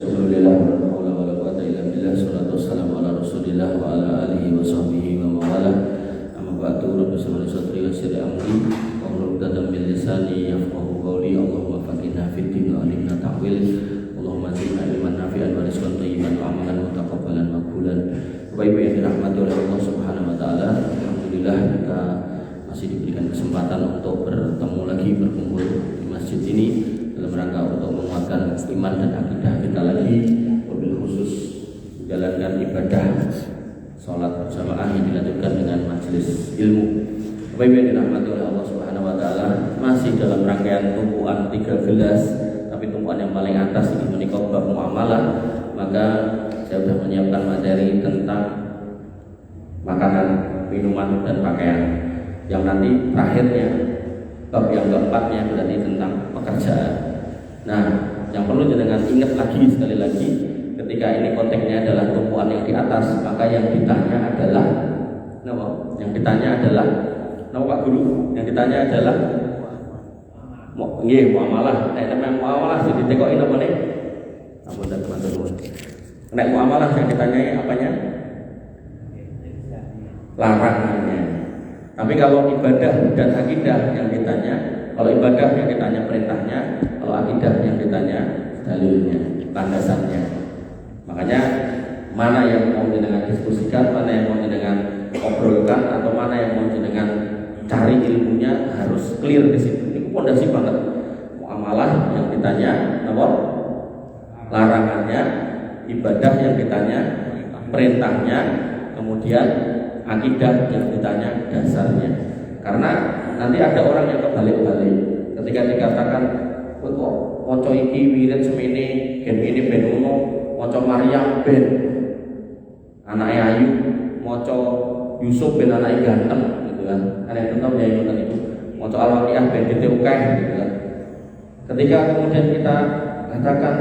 Alhamdulillah wa la haula wa la quwwata illa billah. Shalatu wassalamu ala Rasulillah wa ala alihi wa sahbihi wa mawala. Amma ba'du, rabbi shrah li sadri wa yassir li amri wahlul 'uqdatam min lisani yafqahu qawli. Allahumma faqihna fid din wa 'allimna ta'wil. Allahumma zidna ilman nafi'an wa rizqan thayyiban wa amalan mutaqabbalan maqbulan. Bapak Ibu yang dirahmati oleh Allah Subhanahu wa taala, alhamdulillah kita masih diberikan kesempatan untuk bertemu lagi, berkumpul di masjid ini dalam rangka untuk menguatkan iman dan akidah kita lagi, wabil khusus menjalankan ibadah sholat berjamaah yang dilanjutkan dengan majelis ilmu. Bapak Ibu yang dirahmati oleh Allah Subhanahu wa taala, masih dalam rangkaian tumpuan 13, tapi tumpuan yang paling atas ini menikah bab muamalah. Maka saya sudah menyiapkan materi tentang makanan, minuman dan pakaian, yang nanti terakhirnya bab yang keempatnya berarti tentang pekerjaan. Nah, yang perlu jenengan ingat lagi sekali lagi, ketika ini konteksnya adalah tumpuan yang di atas, maka yang ditanya adalah apa? Yang ditanya adalah nama Pak Guru, yang ditanya adalah muamalah. Namanya muamalah jadi tekokin apa nih? Ampun dan teman-teman. Nek muamalah yang ditanyai apanya? Larangannya. Tapi kalau ibadah dan akidah yang ditanya, kalau ibadah yang ditanya perintahnya, kalau akidah yang ditanya dalilnya, landasannya. Makanya mana yang mau dengan diskusikan, mana yang mau dengan obrolkan, atau mana yang mau dengan cari ilmunya harus clear di situ. Ini pondasi banget. Muamalah yang ditanya, apa? Larangannya, ibadah yang ditanya perintahnya, kemudian akidah yang ditanya dasarnya. Karena nanti ada orang yang kebalik-balik ketika dikatakan kok maca iki wirid semene gen ini ben ngono, maca Maryam ben anake ayu, maca Yusuf ben anake ganteng gitu kan. Ada yang tahu ya itu itu. Maca Al-Waqiah ben diteukeh gitu kan. Ketika kemudian kita katakan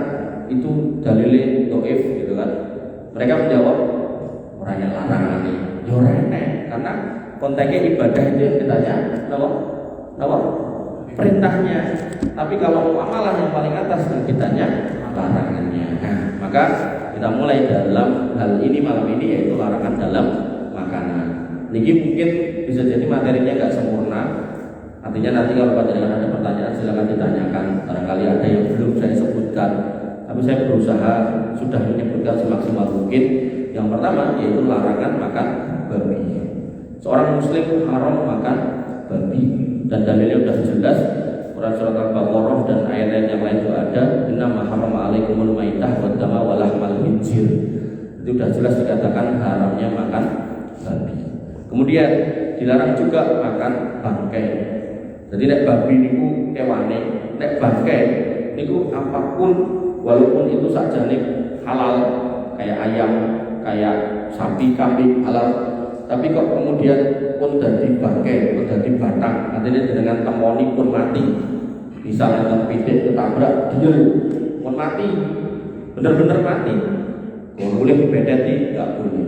itu dalile dhaif gitu kan. Mereka menjawab orang yang larangan ini. Ya ora enak, karena konteksnya ibadah itu yang ditanya apa? Perintahnya. Tapi kalau muamalah yang paling atas yang ditanya larangannya. Nah, maka kita mulai dalam hal ini malam ini, yaitu larangan dalam makanan. Niki mungkin bisa jadi materinya nggak sempurna. Artinya nanti kalau panjenengan ada pertanyaan silakan ditanyakan. Barangkali ada yang belum saya sebutkan, tapi saya berusaha sudah menyebutkan semaksimal mungkin. Yang pertama yaitu larangan makan babi. Seorang muslim haram makan babi, dan dalilnya sudah jelas. Quran surat Al-Baqarah dan ayat-ayat yang lain juga ada. Innama harrama alaikumul maitah wad dama wa lahmal khinzir. Itu sudah jelas dikatakan haramnya makan babi. Kemudian dilarang juga makan bangkai. Jadi nek babi niku kewane, nek bangkai niku apapun walaupun itu sakjane halal, kayak ayam, kayak sapi, kambing halal, tapi kok kemudian pun dadi bangkai, pun dadi batang, artinya dengan temoni pun mati. Misalnya terpidik, ketabrak, dia pun mati, bener-bener mati. Boleh dibedeti, nggak boleh.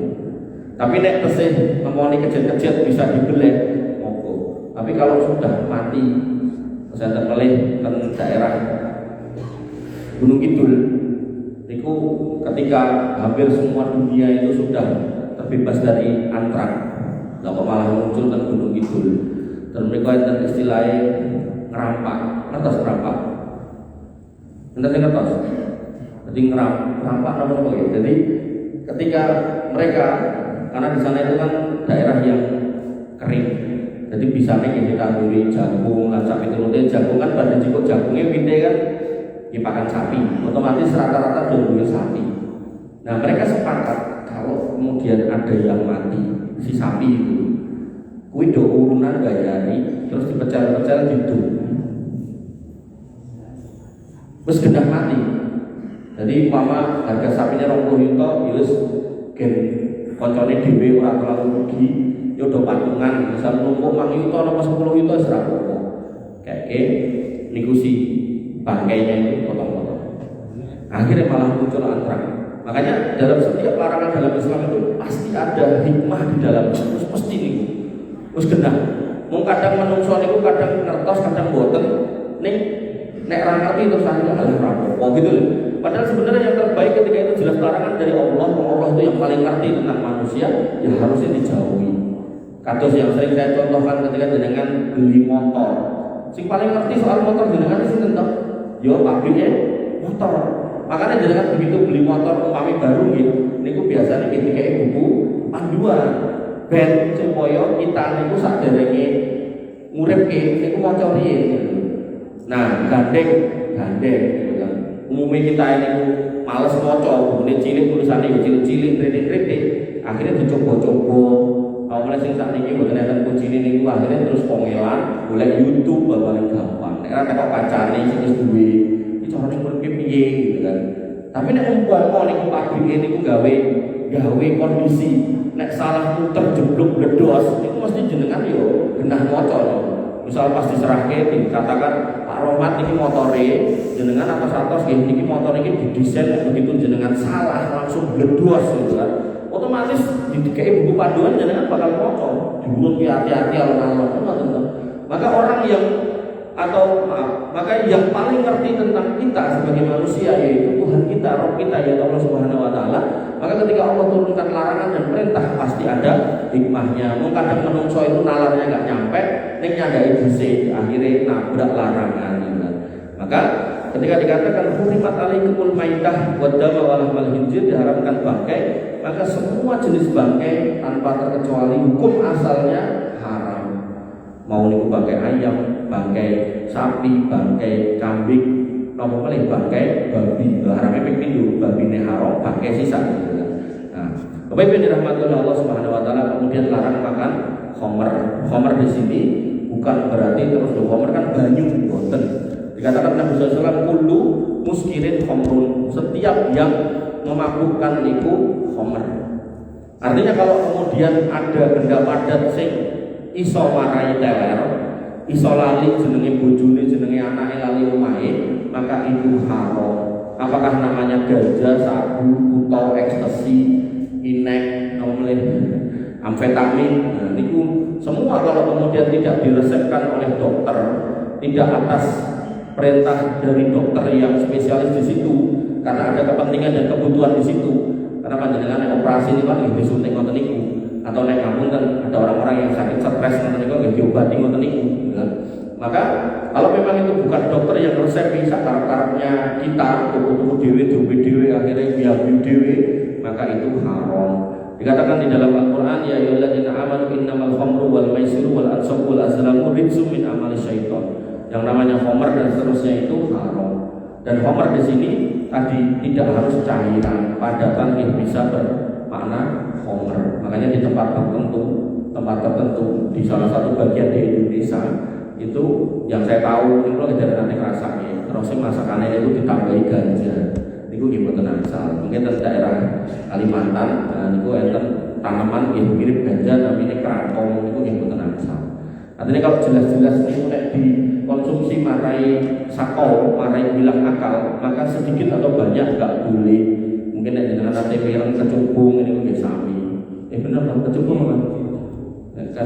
Tapi nek tesih temoni kecil-kecil bisa dibeleh, monggo. Tapi kalau sudah mati, saya terpilih ke daerah Gunung Kidul. Itu ketika hampir semua dunia itu sudah terbebas dari antrak, lalu malah muncul ke Gunung Kidul. Dan mereka yang istilahnya ngerampak, ngertos ngerampak. Ngertos. Jadi ngerampak apa ya? Jadi ketika mereka, karena di sana itu kan daerah yang kering, jadi bisa nih ditanduri jagung, lancap itu nanti jagung kan pada jiko jagungnya pinde kan. Dipakan sapi, otomatis rata-rata dua sapi. Nah mereka sepakat kalau kemudian ada yang mati si sapi itu, kui do urunan gayari, terus dipecah-pecah gitu, terus gendah mati. Jadi mama harga sapinya 20 juta, yus gen koncone dewe orang terlalu rugi, yodo patungan, misal numpuk 5 juta, nomor 10 juta serapuk, kayak nikusi. Bangkainya itu potong-potong. Akhirnya malah muncul antrak. Makanya dalam setiap larangan dalam Islam itu pasti ada hikmah di dalam. Terus pasti nih, terus genah. Mung kadang menungso niku kadang ngertos, kadang boten. Ning nek ra ngerti terus akhirnya hal rampung. Oh gitu loh. Padahal sebenarnya yang terbaik larangan dari Allah, Allah itu yang paling ngerti tentang manusia, ya harusnya dijauhi. Kados yang sering saya contohkan ketika jenengan beli motor, sing paling ngerti soal motor jenengan itu sinten? Yo pabriknya motor. Makanya jenengan begitu beli motor umpami baru gitu, niku biasanya kayak buku panduan ben supaya kita niku saderenge nguripke niku maca riyen gitu. Nah, gandeng gitu kan. Umumnya kita ini males maca, bukunya cilik tulisannya cilik-cilik, kritik-kritik. Akhirnya dicoba-coba. Kalau mulai sing sakniki mboten enten kuncine niku akhirnya terus pongelan, golek YouTube paling gampang. Nek ora kok kacane sing wis duwe, iki carane nguripke piye gitu kan. Tapi nek umpama niku pabrike niku gawe kondisi nek salah muter jeblok bledos niku mesti jenengan yo genah maca. Misal pas diserahke dikatakan Pak Rohmat niki motore jenengan atos-atos nggih niki motor iki didesain begitu jenengan salah langsung bledos gitu kan. Otomatis didikai buku panduan jenengan bakal maca. Diurut hati-hati alon-alon. Maka orang yang maka yang paling ngerti tentang kita sebagai manusia yaitu Tuhan kita, Roh kita yaitu Allah Subhanahu wa taala. Maka ketika Allah turunkan larangan dan perintah pasti ada hikmahnya. Mungkin kadang menungso itu nalarnya enggak nyampe, ning nyandai dhisik akhirnya nabrak larangan gitu. Maka ketika dikatakan hurimat alaikumul maidah wa dama wa lahmal khinzir diharamkan bangkai, maka semua jenis bangkai tanpa terkecuali hukum asalnya haram. Mau niku bangkai ayam, bangkai sapi, bangkai kambing, nopo malih bangkai babi. Haramnya ping pindho, babine haram, bangkai sisa gitu kan. Nah, kemudian dirahmati Allah Subhanahu wa taala kemudian larang makan khamr. Khamr di sini bukan berarti terus khamr kan banyu boten. Dikatakan Nabi sallallahu alaihi wasallam kullu muskirin khamrun. Setiap yang memabukkan niku khamr. Artinya kalau kemudian ada benda padat sing iso warai teler, iso lali jenenge bojone, jenenge anake lali omahe, maka itu haram. Apakah namanya ganja, sabu, atau ekstasi, inek, amfetamin, nah, niku semua kalau kemudian tidak diresepkan oleh dokter, tidak atas perintah dari dokter yang spesialis di situ, karena ada kepentingan dan kebutuhan di situ. Karena panjenengan operasi ini kan disuntik ngoten niku. Atau naik kampung kan ada orang-orang yang sakit stres ngoten niku nggih diobati ngoten niku kan. Maka kalau memang itu bukan dokter yang resep bisa karep-karepnya kita tuku dhewe diobe dhewe akhirnya biayu dhewe, maka itu haram. Dikatakan di dalam Al-Qur'an ya ayyuhalladzina amanu innamal khamru wal maisiru wal ansabu wal azlamu rijsum min amali syaitan. Yang namanya khamr dan seterusnya itu haram. Dan khamr di sini tadi tidak harus cairan, padatan yang bisa bermakna khamr. Makanya di tempat tertentu di salah satu bagian di Indonesia itu yang saya tahu itu kita nanti rasanya terus masakannya itu ditambahi ganja. Niku nggih mboten asal. Mungkin di daerah Kalimantan niku enten tanaman yang mirip ganja namanya krakong niku nggih mboten asal. Artinya kalau jelas-jelas niku nek dikonsumsi marai sakau, marai hilang akal, maka sedikit atau banyak enggak boleh. Mungkin nek jenengan nate pireng kecubung niku nggih sami. Bener Bang, kecubung kan?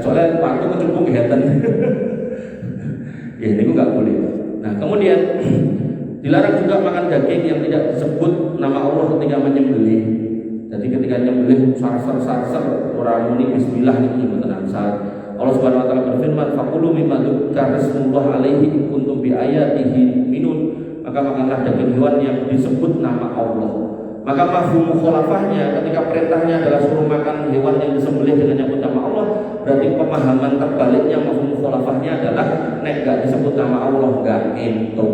Soalnya waktu kecubung ngeten. Ya niku enggak boleh. Nah, kemudian dilarang juga makan daging yang tidak disebut nama Allah ketika menyembelih. Jadi ketika nyembelih sarser ora muni bismillah niku mboten asal. Allah Subhanahu wa taala berfirman, "Faqulu mimma dzukira ismullah alaihi in kuntum bi ayatihi minun." Maka makanlah daging hewan yang disebut nama Allah. Maka mafhum mukhalafahnya ketika perintahnya adalah suruh makan hewan yang disembelih dengan nyebut nama Allah, berarti pemahaman terbaliknya mafhum mukhalafahnya adalah nek enggak disebut nama Allah enggak ento.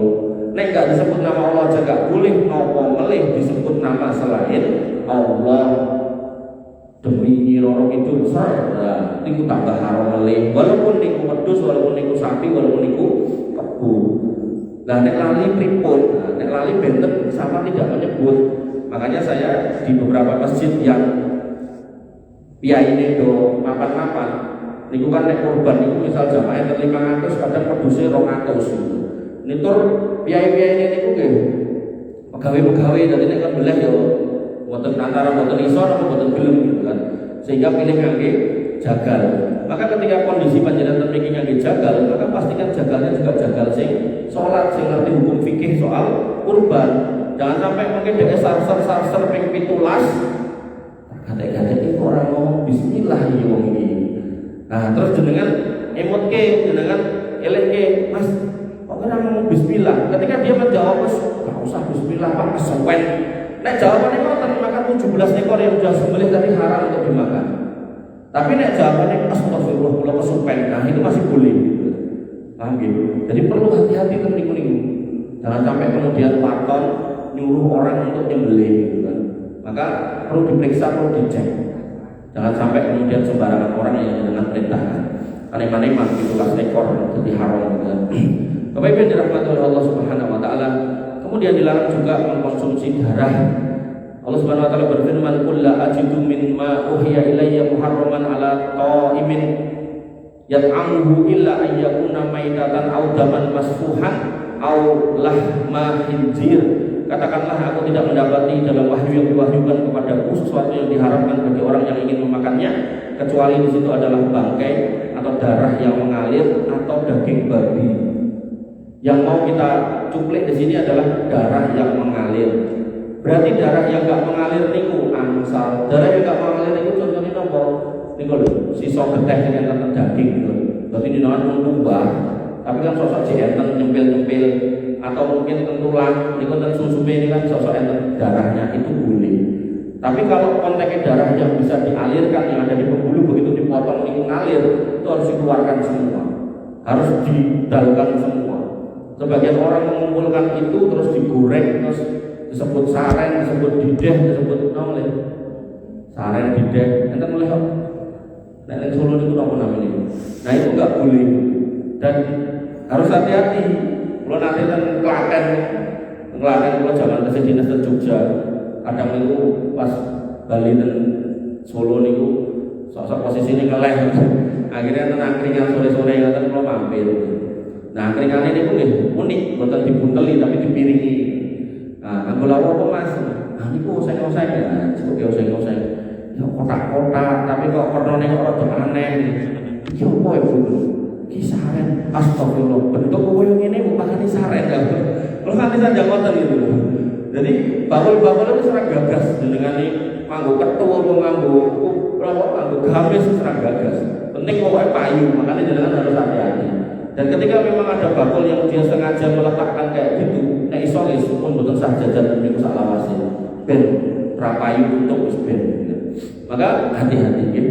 Nek enggak disebut nama Allah aja enggak boleh nopo melih disebut nama selain Allah. Demi nyiroro itu besar, nah, niku tambah haram melih. Walaupun niku wedhus, walaupun niku sapi, walaupun niku kebo. Nah, nek lali pripun? Nah, nek lali benten sama tidak menyebut. Makanya saya di beberapa masjid yang piyaine do mapan-mapan, niku kan nek kurban niku misal jamaah 500 kadang peduse 200 gitu. Nitur piyai-piyaine niku nggih pegawe-pegawe dadi nek beleh yo boten antara boten iso apa boten gelem gitu kan. Sehingga pilih ngangge jagal. Maka ketika kondisi panjenengan mriki ngangge jagal, maka pastikan jagalnya juga jagal sing salat, sing ngerti hukum fikih soal kurban. Jangan sampai mungkin dia sarser ping 17 kata-kata itu orang ngomong bismillah ya wong iki. Nah, terus jenengan emotke, jenengan eleke, Mas, kok ora ngomong bismillah? Ketika dia menjawab, enggak usah bismillah, Pak, kesuwen. Nek jawabannya ngoten, maka 17 ekor yang sudah sembelih tadi haram untuk dimakan. Tapi nek jawabannya astagfirullah kula kesuwen, nah itu masih boleh. Paham gitu? Jadi perlu hati-hati niku. Jangan sampai kemudian waton nyuruh orang untuk nyembelih gitu kan. Maka perlu diperiksa, perlu dicek. Jangan sampai kemudian sembarangan orang yang dengan perintahkan. Karena itu lah ekor jadi haram gitu kan. Bapak Ibu yang dirahmati oleh Allah Subhanahu wa taala, kemudian dilarang juga mengkonsumsi darah. Allah Subhanahu wa taala berfirman, "Qul la ajidu mimma uhiya ilayya muharraman 'ala ta'imin yat'amuhu illa an yakuna maitatan aw daman masfuhan aw lahma khinzir." Katakanlah, aku tidak mendapati dalam wahyu yang diwahyukan kepadaku sesuatu yang diharamkan bagi orang yang ingin memakannya, kecuali di situ adalah bangkai atau darah yang mengalir atau daging babi. Yang mau kita cuplik di sini adalah darah yang mengalir. Berarti darah yang enggak mengalir niku angsal. Darah yang enggak mengalir niku contohnya nopo? Niku lho, sisa getih dengan daging niku. Berarti dinawan numbah. Tapi kan sosok enten nyempil-nyempil atau mungkin tentulang, niku ten susume ini kan sosok enten darahnya, itu boleh. Tapi kalau konteksnya darah yang bisa dialirkan yang ada di pembuluh begitu dipotong niku ngalir, itu harus dikeluarkan semua. Harus didalkan semua. Sebagian orang mengumpulkan itu terus digoreng, terus disebut saren, disebut dideh, disebut noleh. Saren dideh, enten mulai kok. Nek Solo itu apa namanya? Nah itu enggak boleh. Dan harus hati-hati. Kalau nanti kan Klaten kalau jalan ke dinas ke Jogja, kadang itu pas Bali dan Solo niku sosok posisi ini ngeleh. Akhirnya tenang keringan sore-sore kan kalau mampir. Nah keringan ini pun unik, bukan dibunteli tapi dipiringi. Nah anggo lawa apa Mas? Nah niku oseng-oseng ya, cukup oseng-oseng. Ya kotak-kotak, tapi kok warnane kok rada aneh. Iki opo ya Bu? Iki saren. Astagfirullah, bentuk koyo ngene bukan saren ya. Kalau nanti saja ngoten gitu. Jadi bakul-bakul itu serang gagas dengan ini nganggo ketul, nganggo gamis serang gagas. Penting pokoknya payu, makanya jangan harus hati-hati. Dan ketika memang ada bakul yang dia sengaja meletakkan kayak gitu, nek iso pun boten sah jajan niku sak lawase. Ben ra payu untuk wis ben. Maka hati-hati ya.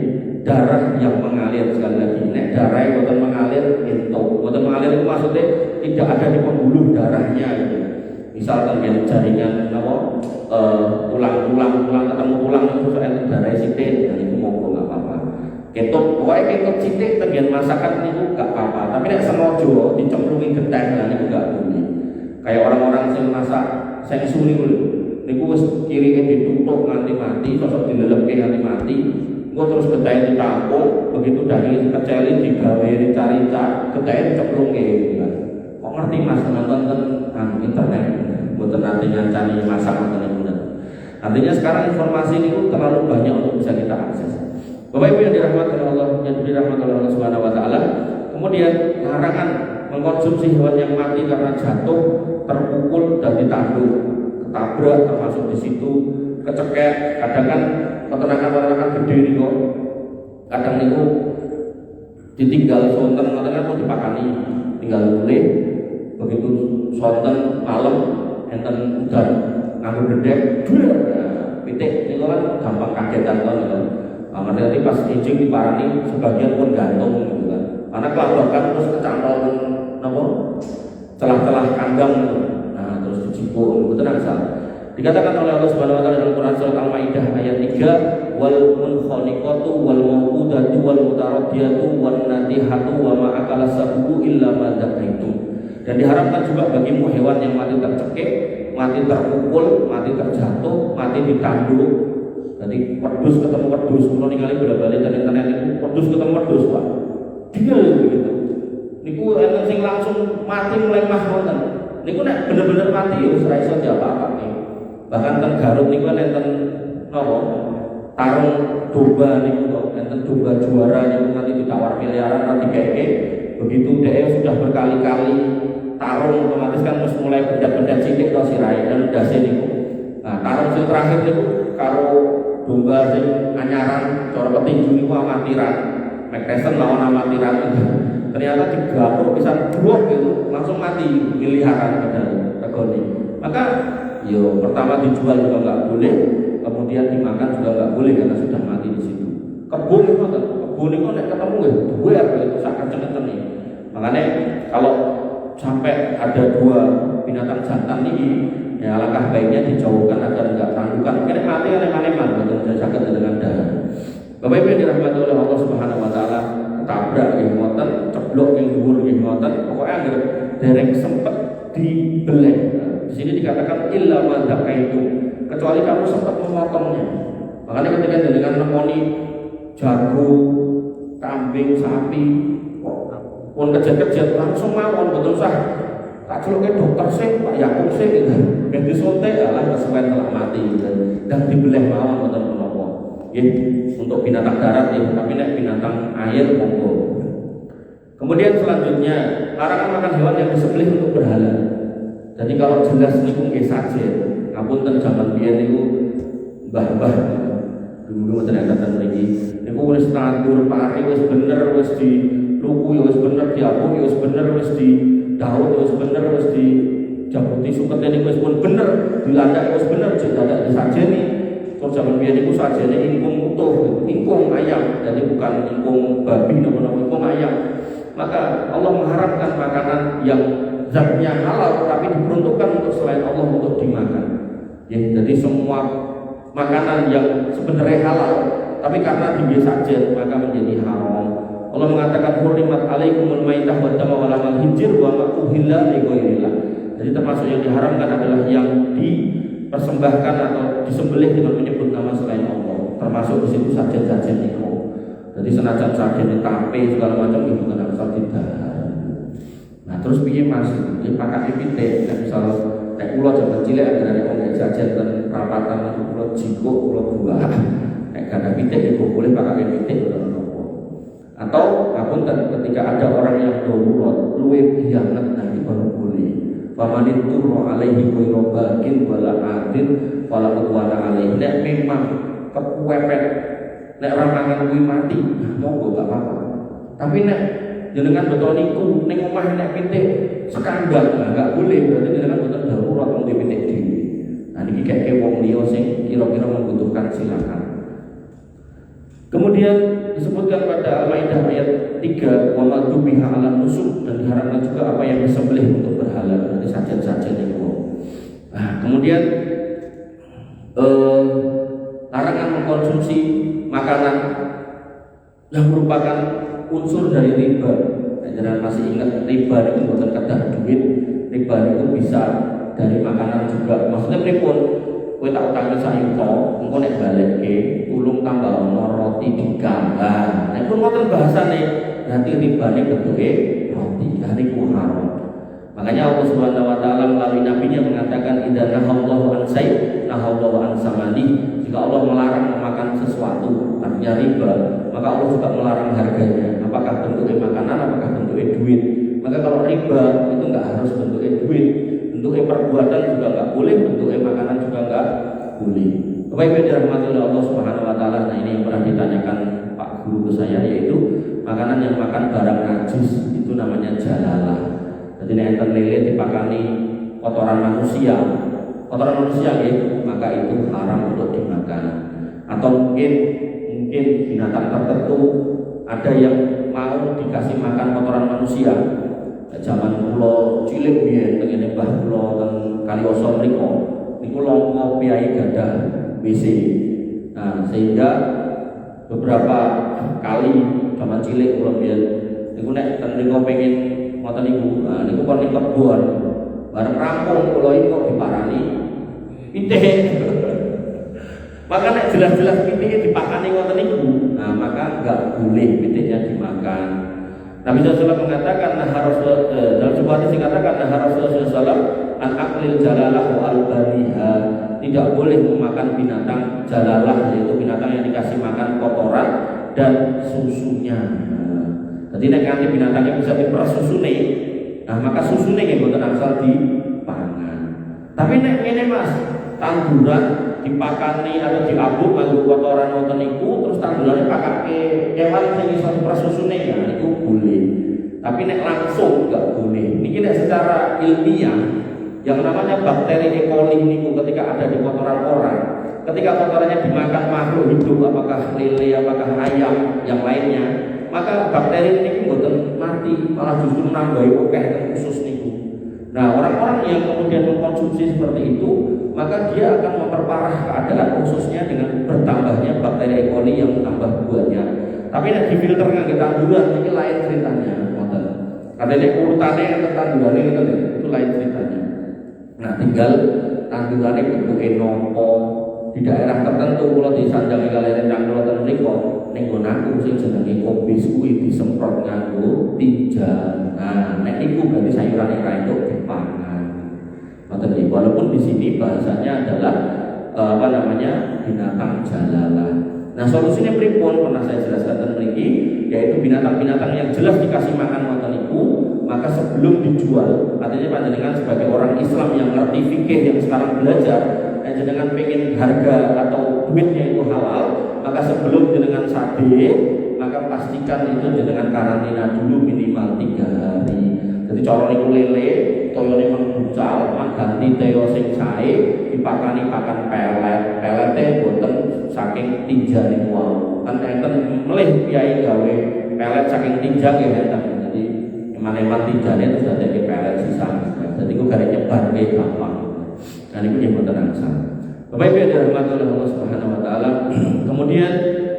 Darah yang mengalir, sekali lagi nek darah yang boten mengalir itu boten mengalir itu maksudnya tidak ada di pembuluh darahnya gitu. Misalkan jaringan tulang ketemu tulang itu soal darah sitik, dan itu monggo nggak apa-apa. Ketut, pokoknya ketut sitik bagian masakan itu nggak apa-apa. Tapi nek sengaja dicemplungin getih, nah itu nggak boleh. Kayak orang-orang yang masak sensu niku lho, niku wis kirike ditutup nganti mati, sosok dilelehke nganti mati. Gue terus getih ditampung, begitu daging kecilin digawe rica-rica, getih dicemplungke gitu kan. Kok ngerti Mas nonton internet, bukan artinya cari masak atau benar. Artinya sekarang informasi ini terlalu banyak untuk bisa kita akses. Bapak Ibu yang dirahmati oleh Allah, yang dirahmati oleh Allah Subhanahu Wa Taala. Kemudian larangan mengkonsumsi hewan yang mati karena jatuh, terpukul dan ditanduk, ketabrak termasuk di situ, kecekek. Kadang kan peternakan gede nih kok. Kadang itu ditinggal sonten, kadang kan dipakani, tinggal mulai. Begitu sonten malam enten udan nganggo dedek pitik niku kan gampang kagetan kan gitu. Nanti pas ijing diparani sebagian pun gantung gitu kan. Karena kelabakan terus kecantol napa celah-celah kandang gitu. Nah terus dicipuk itu tenang salah. Dikatakan oleh Allah Subhanahu wa taala dalam Quran surat Al-Maidah ayat 3, wal munkhaniqatu wal mawqudatu wal mutaraddiyatu wan nadihatu wa ma akala sabu illa ma dzakaitum. Dan diharapkan juga bagimu hewan yang mati tercekik, mati terpukul, mati terjatuh, mati ditanduk. Jadi wedhus ketemu wedhus, kalau ningali bola-bali dari internet itu wedhus ketemu wedhus Pak. Dia begitu. Niku enten sing langsung mati mlemah wonten. Niku nek bener-bener mati ya wis ra iso diapa-apake. Bahkan ten Garut niku enten napa? Tarung domba niku kok enten domba juara niku nanti ditawar miliaran nanti keke. Begitu dia sudah berkali-kali tarung otomatis kan wis mulai benda-benda cilik to sirahe dan ndase niku. Nah, tarung sing terakhir niku karo domba sing anyaran cara petinju niku amatiran. Mike Tyson lawan amatiran itu. Ternyata digabur pisan blok gitu, langsung mati miliaran padahal regane. Maka yo pertama dijual juga nggak boleh, kemudian dimakan juga nggak boleh karena sudah mati di situ. Kebun itu nek ketemu ya dua itu sangat kenceng nih. Makanya kalau sampai ada dua binatang jantan ini, ya alangkah baiknya dijauhkan agar nggak tanggukan. Mungkin mati kan betul saja sakit dengan darah. Bapak Ibu yang dirahmati oleh Allah Subhanahu Wa Taala, tabrak yang ngoten, ceblok yang dhuwur yang ngoten, pokoknya agar dereng sempet dibeleh. Di sini dikatakan illa ma zakaitu, kecuali kamu sempat memotongnya. Makanya ketika dengan nemoni jago, kambing, sapi, pun kejat-kejat langsung mawon betul sah. Tak celuknya dokter sih, Pak Yakub sih gitu. Yang disuntik adalah kesuwen telah mati gitu. Dan dibeleh mawon betul menopo. Untuk binatang darat ya, tapi nek binatang air monggo. Kemudian selanjutnya larangan makan hewan yang disembelih untuk berhala. Jadi kalau jelas niku nggih sajen, ngapunten zaman biyen niku mbah-mbah dulu ternyata kan mriki niku wis tandur pari wis bener wis diluku wis bener diapuh wis bener wis di daun wis bener wis di jabuti sukete niku wis pun bener dilandak wis bener jek dadak disajeni. Terus zaman biyen niku sajene ingkung utuh, ingkung ayam, jadi bukan ingkung babi napa-napa ingkung ayam. Maka Allah mengharamkan makanan yang zatnya halal tapi diperuntukkan untuk selain Allah untuk dimakan. Ya, jadi semua makanan yang sebenarnya halal tapi karena tinggi saja maka menjadi haram. Allah mengatakan hurrimat alaikumul maitah wa dama wa lamal hinjir wa ma uhilla li ghairillah. Jadi termasuk yang diharamkan adalah yang dipersembahkan atau disembelih dengan menyebut nama selain Allah. Termasuk di situ sajen-sajen itu. Jadi senajan sajen tape segala macam itu kan asal tidak. Nah terus piye Mas? Iki pakake pitik, nek misal nek kula jaman cilik anggere wong nek jajan ten perapatan kula jikuk kula buah. Nek kada pitik iku boleh pakake pitik ora apa. Atau ngapunten ketika ada orang yang darurat, luwe biyanget dari baru boleh. Famanit turro alaihi ghairu bagin wala adin wala udwana alaihi. Nek memang kepepet nek ramangan kuwi mati, monggo gak apa-apa. Tapi nek jenengan betul niku ning omah nek pitik sekandang enggak boleh, berarti jenengan betul darurat wong di pitik dhewe. Nah niki kek wong liya sing kira-kira membutuhkan silakan. Kemudian disebutkan pada Al-Maidah ayat 3 wa ma biha 'ala nusuk, dan diharamkan juga apa yang disembelih untuk berhala, jadi sajen-sajen itu. Nah, kemudian larangan mengkonsumsi makanan yang merupakan unsur dari riba. Jangan masih ingat riba itu bukan kata duit, riba itu bisa dari makanan juga. Maksudnya pripun? Kowe tak utangi sayuto, engko nek balekke tulung tambah ono roti digambah. Nek pun ngoten bahasane, berarti ribane bentuke roti. Lah niku haram. Makanya Allah Subhanahu wa taala melalui nabinya mengatakan idza nahallahu an say' nahallahu an samani. Jika Allah melarang memakan sesuatu artinya riba, maka Allah juga melarang harganya. Apakah bentuknya makanan, apakah bentuknya duit. Maka kalau riba itu enggak harus bentuknya duit. Bentuknya perbuatan juga enggak boleh, bentuknya makanan juga enggak boleh. Bapak Ibu dirahmati oleh Allah Subhanahu wa taala. Nah, ini yang pernah ditanyakan Pak Guru ke saya, yaitu makanan yang makan barang najis itu namanya jalalah. Jadi nek enten lele dipakani kotoran manusia ya, maka itu haram untuk dimakan. Atau mungkin binatang tertentu ada yang mau dikasih makan kotoran manusia. Zaman kula cilik biyen tengene mbah kula teng Kalioso mriku niku longgo piyai gadah WC. Nah, sehingga beberapa kali zaman cilik kula biyen niku nek ten mriku pengin ngoten niku, niku kon ning kebon. Bareng rampung kula iki kok diparani pitik. Maka nek jelas-jelas pitiknya dipakani ngoten niku, nah maka enggak boleh pitiknya dimakan. Nabi SAW mengatakan dalam sebuah hadis dikatakan Rasulullah SAW an aklil jalalah wa albaniha, tidak boleh memakan binatang jalalah, yaitu binatang yang dikasih makan kotoran dan susunya. Jadi nek nganti binatangnya bisa diperas susune, Nah, maka susune nggih mboten angsal dipangan. Tapi nek ngene Mas, tanduran dipakani atau diabuk nganggo kotoran ngoten niku terus tandurane pakake kewan sing iso dipersusune ya niku boleh. Tapi nek langsung enggak boleh. Niki nek secara ilmiah yang namanya bakteri E. coli niku ketika ada di kotoran orang, ketika kotorannya dimakan makhluk hidup, apakah lele, apakah ayam, yang lainnya, maka bakteri ini mboten mati, malah justru menambahi akeh khusus niku. Nah, orang-orang yang kemudian mengkonsumsi seperti itu, maka dia akan memperparah keadaan khususnya dengan bertambahnya bakteri E. coli yang menambah buahnya. Tapi nek difilter nganggo tanduran ini lain ceritanya, ngoten. Ada nek urutannya yang tanduran itu lain ceritanya. Nah, tinggal tandurannya bentuke nopo. Di daerah tertentu kula disandangi kali rencang kula ten mriku ning nggon aku sing jenenge kobis kuwi disemprot nganggo tinja. Nah, nek iku berarti sayurane ra entuk dipangan. Ngoten nggih. Walaupun di sini bahasanya adalah binatang jalalan. Nah, solusinya pripun pernah saya jelaskan tadi mriki, yaitu binatang-binatang yang jelas dikasih makan ngoten niku, maka sebelum dijual, artinya panjenengan sebagai orang Islam yang ngerti fikih yang sekarang belajar, jenengan pengen harga atau duitnya itu halal, maka sebelum jenengan sade, maka pastikan itu jenengan karantina dulu minimal 3 hari. Jadi cara niku lele, toyone menggucal, ganti teo sing sae, dipakani pakan pelet. Pelete boten saking tinja niku wae. Kan enten melih kiai gawe pelet saking tinja nggih enten. Jadi eman-eman tinjane terus dadi pelet sisa. Jadi ku gare nyebarke gampang. Nah ini yang boten angsal. Bapak Ibu yang dirahmati oleh Allah Subhanahu wa taala, kemudian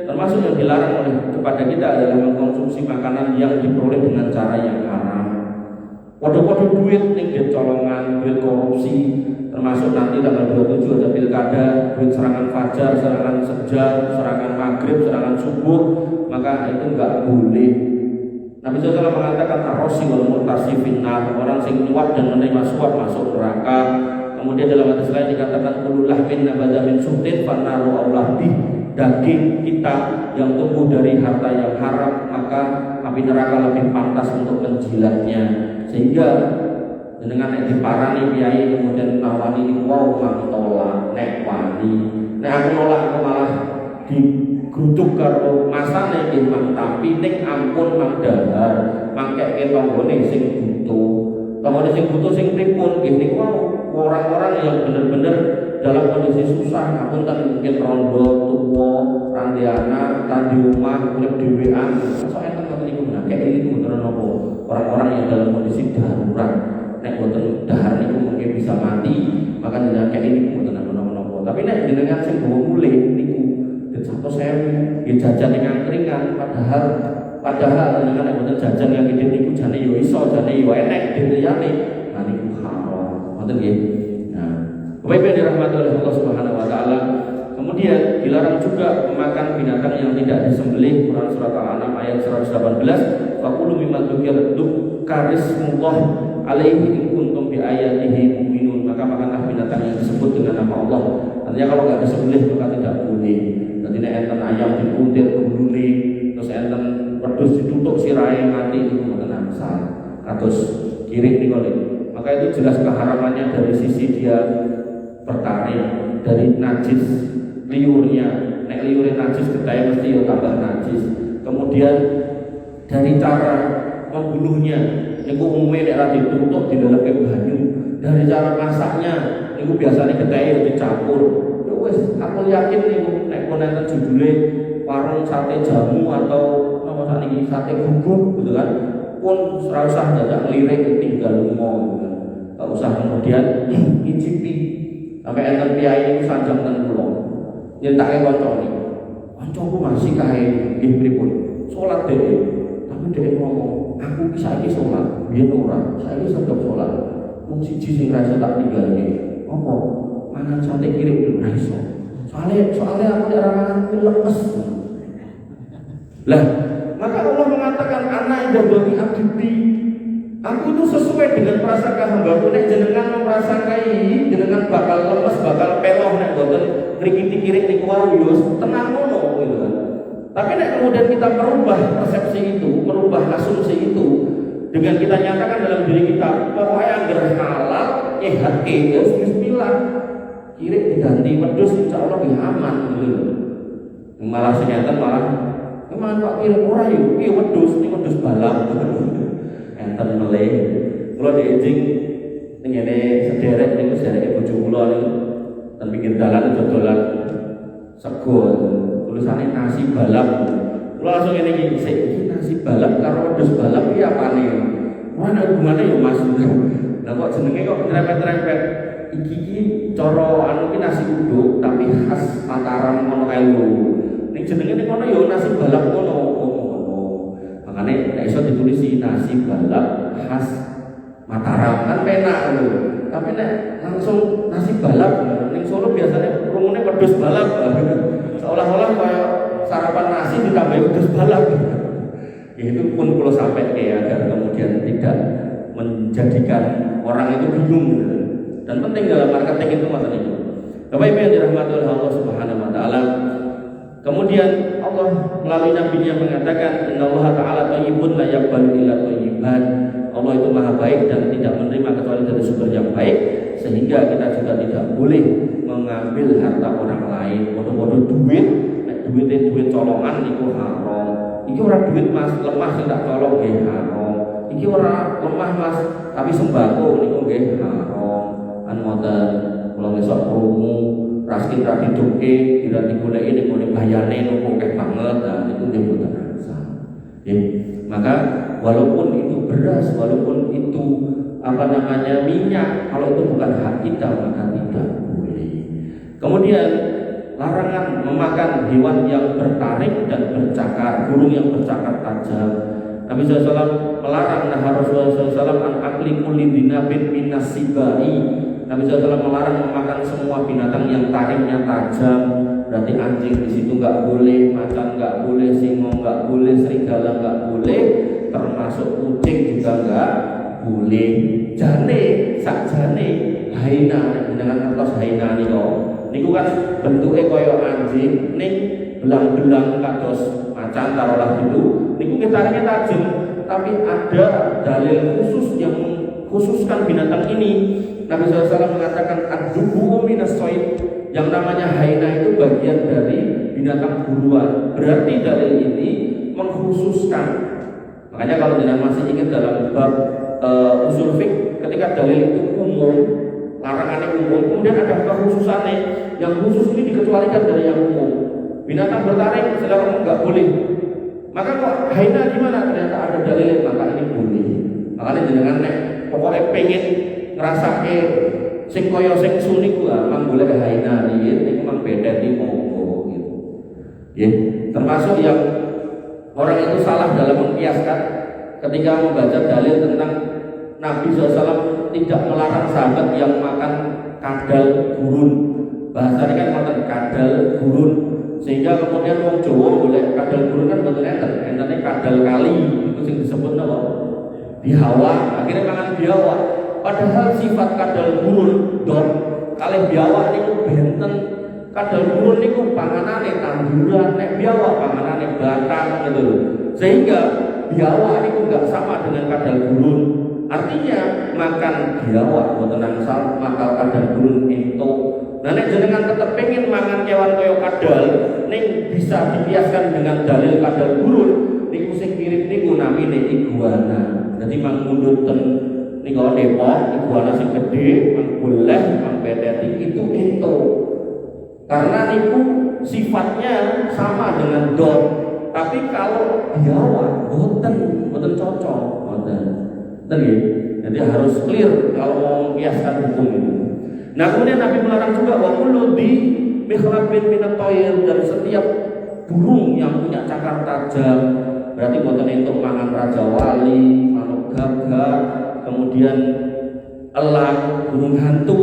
termasuk yang dilarang oleh kepada kita adalah mengkonsumsi makanan yang diperoleh dengan cara yang haram. Waduh duit ning colongan, duit korupsi, termasuk nanti tanggal 27 ada pilkada, duit serangan fajar, serangan sejak, serangan maghrib, serangan subuh, maka itu enggak boleh. Nabi SAW mengatakan ar-rasi wal murtasi finnar, orang sing nyuap dan menerima suap masuk neraka. Kemudian dalam hadis lain dikatakan kullu lahmin nabada min suhtin fannaru aula bih, daging kita yang tumbuh dari harta yang haram maka api neraka lebih pantas untuk menjilatnya. Sehingga dengan nek diparani kiai kemudian nawani wow mantola nek wani nek aku nolak aku malah digrutuk karo masane nggih Mang, tapi ning ampun Mang Dahar mangkeke tanggane sing butuh. Tanggane sing butuh sing pripun nggih niku orang-orang yang benar-benar dalam kondisi susah, ngapunten mungkin rondo, tuwa, randiana, tadi rumah, urip dhewean, soalnya kan ngoten niku kayak ini bener napa orang-orang yang dalam kondisi darurat, nek boten dahar niku mungkin bisa mati, maka jenengan kayak ini boten napa-napa. Tapi nek jenengan sing gawa mulih niku satu sewu, ya jajan ning angkringan, padahal jenengan nek boten jajan yang gede niku jane yo iso, jane yo enek dheweane. Nah niku haram. Ngoten nggih. Nah, Bapak Ibu dirahmati oleh Allah Subhanahu wa taala. Kemudian dilarang juga memakan binatang yang tidak disembelih. Quran surat Al-An'am ayat 118, faqulu mimma dzukkarismullah alaihi in kuntum bi ayatihi mu'minun. Maka makanlah binatang yang disebut dengan nama Allah. Artinya kalau enggak disembelih maka tidak boleh. Jadi nek enten ayam dipuntir gulune, terus enten wedhus ditutuk sirahe mati itu mboten angsal. Kados kirik niku lho. Maka itu jelas keharamannya dari sisi dia bertarik, dari najis liurnya. Nek liure najis ketaya mesti yo tambah najis. Kemudian dari cara membunuhnya niku umumnya nek ra ditutuk dideleke banyu. Dari cara masaknya niku biasanya ketaya dicampur. Ya wis aku yakin niku nek enten judule warung sate jamu atau apa sakniki sate guguk gitu kan. Pun ora usah dadak ngelirik tinggal lunga. Tak usah kemudian icipi sampai enten piyai niku sanjang ten kula. Nyritake kancane. Kancaku masih kae nggih pripun? Salat dhewe. Tapi dhewe ngomong, aku ki saiki salat, biyen ora. Saiki sedhep salat. Mung siji sing ra iso tak tinggalke. Apa? Mangan sate kirik ora iso. Soale aku nek ora mangan kuwi lemes. Lah, maka Allah mengatakan anak yang bagi abdi. Aku itu sesuai dengan prasangka hambaku. Nek jenengan memprasangkai jenengan bakal lemes, bakal peloh nek boten mriki kirik niku wae yo tenang ngono gitu kan. Tapi nek kemudian kita merubah persepsi itu, merubah asumsi itu Dengan kita nyatakan dalam diri kita, pokoknya agar halal, bismillah. Kiri diganti wedhus, insya Allah aman gitu. Malah senyata malah, emang Pak kiri ora yuk, ini wedhus balap. Enten meleh. Kalau diizin, ini sederek niku sederek bojo kula niku, ten pinggir dalan dodolan sego, tulisannya nasi balap. Kula langsung ngene iki, nasi balap karo wedhus balap iki apane? Mana hubungannya ya Mas? Lah kok jenenge kok nyerempet-nyerempet? Iki cara anu ki nasi uduk tapi khas Mataram ngono kae lho. Ning jenenge ning kono ya nasi balap ngono. Makane nek iso ditulisi nasi balap khas Mataram kan penak lho. Tapi nek langsung nasi balap ning Solo biasanya rumune wedhus balap. Seolah-olah kaya sarapan nasi ditambah wedhus balap. Itu pun kalau sampai agar kemudian tidak menjadikan orang itu bingung gitu. Dan penting dalam marketing itu masalah itu. Bapak Ibu yang dirahmati oleh Allah Subhanahu wa taala. Kemudian Allah melalui nabinya mengatakan innallaha ta'ala thayyibun la yaqbalu illa thayyiban. Allah itu maha baik dan tidak menerima kecuali dari sumber yang baik, sehingga kita juga tidak boleh mengambil harta orang lain. Bodoh-bodoh duit, duit colongan itu haram. Iki orang duit Mas, lemah sing tak colong nggih haram. Iki ora lemah Mas, tapi sembako niku nggih haram. An ngoten, kula besok krungu raskin ra diduke, kira digoleki ning ngene bayane nopo kek banget, nah niku nggih mboten rasa. Maka walaupun itu beras, walaupun itu minyak, kalau itu bukan hak kita maka tidak boleh. Kemudian larangan memakan hewan yang bertaring dan bercakar, burung yang bercakar tajam. Nabi SAW melarang Rasulullah SAW an akli kulli dinabin minas sibai. Nabi SAW melarang memakan semua binatang yang taringnya tajam. Berarti anjing di situ nggak boleh, macan nggak boleh, singo nggak boleh, serigala nggak boleh, termasuk kucing juga nggak boleh. Jane, sak jane, haina dengan kertas haina nih kok. Niku kan bentuknya koyo anjing, ning belang-belang kados macan taruhlah gitu. Niku taringnya tajam, tapi ada dalil khusus yang mengkhususkan binatang ini. Nabi SAW mengatakan ad-dubu minas soid, yang namanya haina itu bagian dari binatang buruan. Berarti dalil ini mengkhususkan. Makanya kalau tidak masih ingat dalam bab usul fiqh, ketika dalil itu umum, larangannya umum, kemudian ada kekhususannya. Yang khusus ini dikecualikan dari yang umum. Binatang bertaring secara umum nggak boleh. Maka kok haina gimana? Ternyata ada dalil, maka ini boleh. Makanya jangan nek pokoknya pengen ngerasake sing kaya sing suni ku mang boleh haina iki mang beda di monggo gitu. Ya, termasuk yang orang itu salah dalam mengkiaskan ketika membaca dalil tentang Nabi SAW tidak melarang sahabat yang makan kadal gurun. Bahasanya kan makan kadal gurun, sehingga kemudian wong Jawa boleh kadal gurun kan betul entene kadal kali itu sing disebut apa? Bihawa. Akhirnya makan bihawa. Padahal sifat kadal gurun dom kalih bihawa niku benten. Kadal gurun niku panganane tanduran, nek bihawa panganane batang gitu. Sehingga bihawa niku enggak sama dengan kadal gurun. Artinya makan biawak mboten angsal, makal kadal gurun entuk. Nah nek jenengan tetep pengen mangan kewan kaya kadal, ning bisa dikiaskan dengan dalil kadal gurun, niku sing mirip niku namine iguana. Dadi mangmundut ten niku Depok, iguana sing gedhe, mang boleh, mang beteti itu entuk. Karena niku sifatnya sama dengan dog. Tapi kalau biawak mboten cocok, mboten. Jadi harus clear kalau mau mengiaskan hukum ini. Nah kemudian Nabi melarang juga wa kullu bi mikhlabin minat toyir, dan setiap burung yang punya cakar tajam, berarti buatan untuk mangan raja wali, manuk gagak, kemudian elang, burung hantu.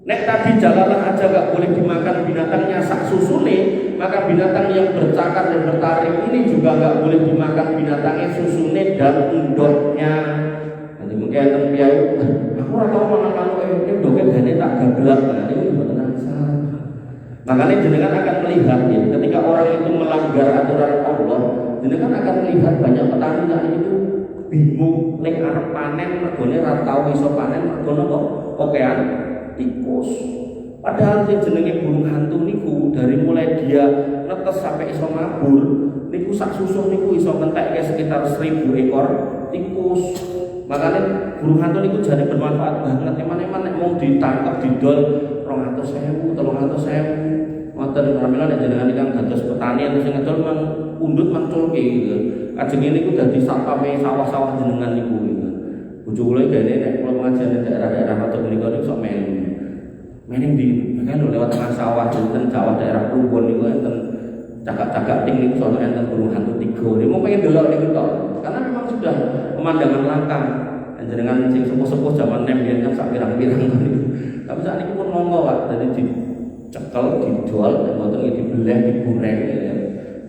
Nek tadi jalalah aja gak boleh dimakan binatangnya sak susune, maka binatang yang bercakar dan bertaring ini juga gak boleh dimakan binatangnya susune dan undoknya. Nanti mungkin yang piye, aku ora tau mangan ini ndoke gane tak gaglak, nah ini mboten asal. Makanya jenengan akan melihat ya, ketika orang itu melanggar aturan Allah, jenengan akan melihat banyak petani itu bingung ning arep panen mergone ra tau iso panen mergone kok okean tikus. Padahal sing jenenge burung hantu niku dari mulai dia netes sampai iso mabur niku sak susuh niku iso ngentekke sekitar 1000 ekor tikus. Makanya burung hantu niku jadi bermanfaat banget. Eman-eman nek mau ditangkap didol 200.000, 300.000. Ngoten pramila nek jenengan ingkang dados petani atau sing ngedol mang undut mangculke gitu. Ajeng niku dadi satpame sawah-sawah jenengan niku gitu. Bojo kula gene nek kula pengajian di daerah-daerah Patok menika niku sok melu. Mening di kan lewat tengah sawah enten sawah daerah Plumbon niku enten cagak-cagak ting niku sono enten burung hantu 3. Niku pengen delok niku tok. Karena memang sudah pemandangan langka. Jenengan sing sepuh-sepuh zaman nem biyen kan sak pirang-pirang niku. Tapi saat ini pun monggo Pak, dadi dicekel, dijual, dan mboten dibeleh, digoreng ya.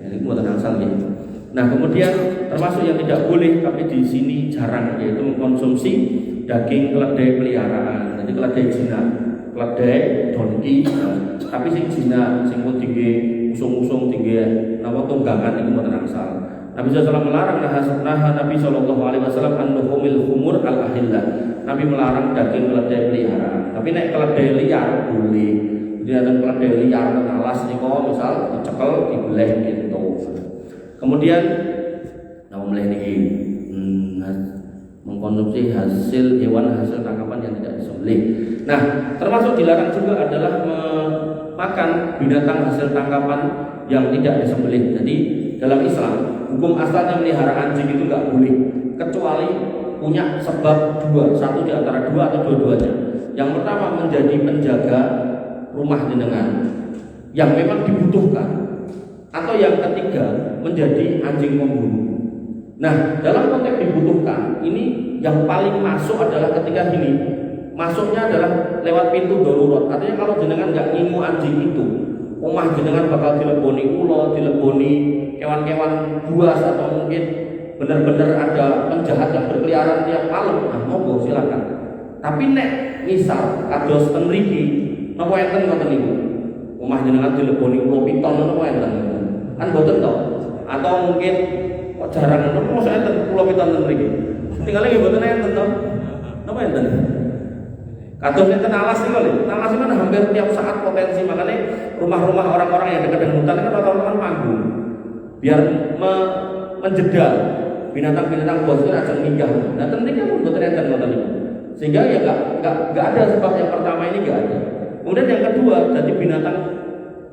Jadi mboten asal ya. Nah, kemudian termasuk yang tidak boleh tapi di sini jarang yaitu mengkonsumsi daging keledai peliharaan. Jadi keledai jinak, keledai donki, tapi sing jinak, sing pun tinggi usung-usung tinggi napa tunggangan itu mboten asal. Nabi SAW melarang Nabi SAW an-nuhumil humur al-ahillah. Nabi melarang daging keledai peliharaan. Tapi nek keledai liar boleh. Jadi ada keledai liar nang alas niku misal dicekel dibeleh gitu. Kemudian mulai niki mengkonsumsi hasil hewan hasil tangkapan yang tidak disembelih. Nah, termasuk dilarang juga adalah memakan binatang hasil tangkapan yang tidak disembelih. Jadi dalam Islam hukum asalnya melihara anjing itu nggak boleh kecuali punya sebab dua, satu di antara dua atau dua-duanya. Yang pertama menjadi penjaga rumah jenengan yang memang dibutuhkan, atau yang ketiga menjadi anjing pemburu. Nah, dalam konteks dibutuhkan ini yang paling masuk adalah ketika gini, masuknya adalah lewat pintu darurat. Artinya kalau jenengan nggak ngingu anjing itu, omah jenengan bakal dileboni ulo, dileboni kewan-kewan buas atau mungkin benar-benar ada penjahat yang berkeliaran tiap malam. Nah, monggo silakan. Tapi nek misal kados ten mriki napa enten ngoten niku. Omah jenengan dileboni ulo piton napa enten. Kan boten to. Atau mungkin kok jarang napa mosok enten ulo piton ten mriki. Tinggal nggih boten enten to. Napa enten? Kados enten alas niku lho. Alas itu kan hampir tiap saat potensi, makanya rumah-rumah orang-orang yang dekat dengan hutan kan rata-rata kan panggung. Biar menjeda binatang-binatang buas itu aja minggah. Nah, tentunya pun boten enten ngoten niku. Sehingga ya enggak ada sebab yang pertama ini enggak ada. Kemudian yang kedua, jadi binatang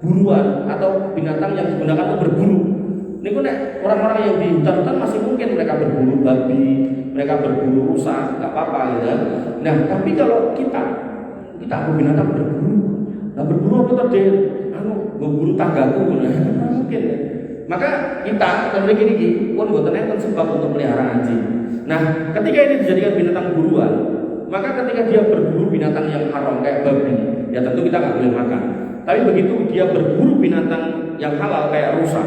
buruan atau binatang yang digunakan untuk berburu. Niku nek orang-orang yang di hutan-hutan masih mungkin mereka berburu babi, mereka berburu rusa, enggak apa-apa gitu. Nah, tapi kalau kita binatang berburu. Nah, berburu apa tadi? Berburu tanggaku nah, mungkin ya. Maka kita memiliki ini pun boten enten sebab untuk melihara anjing. Nah, ketika ini dijadikan binatang buruan, maka ketika dia berburu binatang yang haram kayak babi, ya tentu kita nggak boleh makan. Tapi begitu dia berburu binatang yang halal kayak rusa,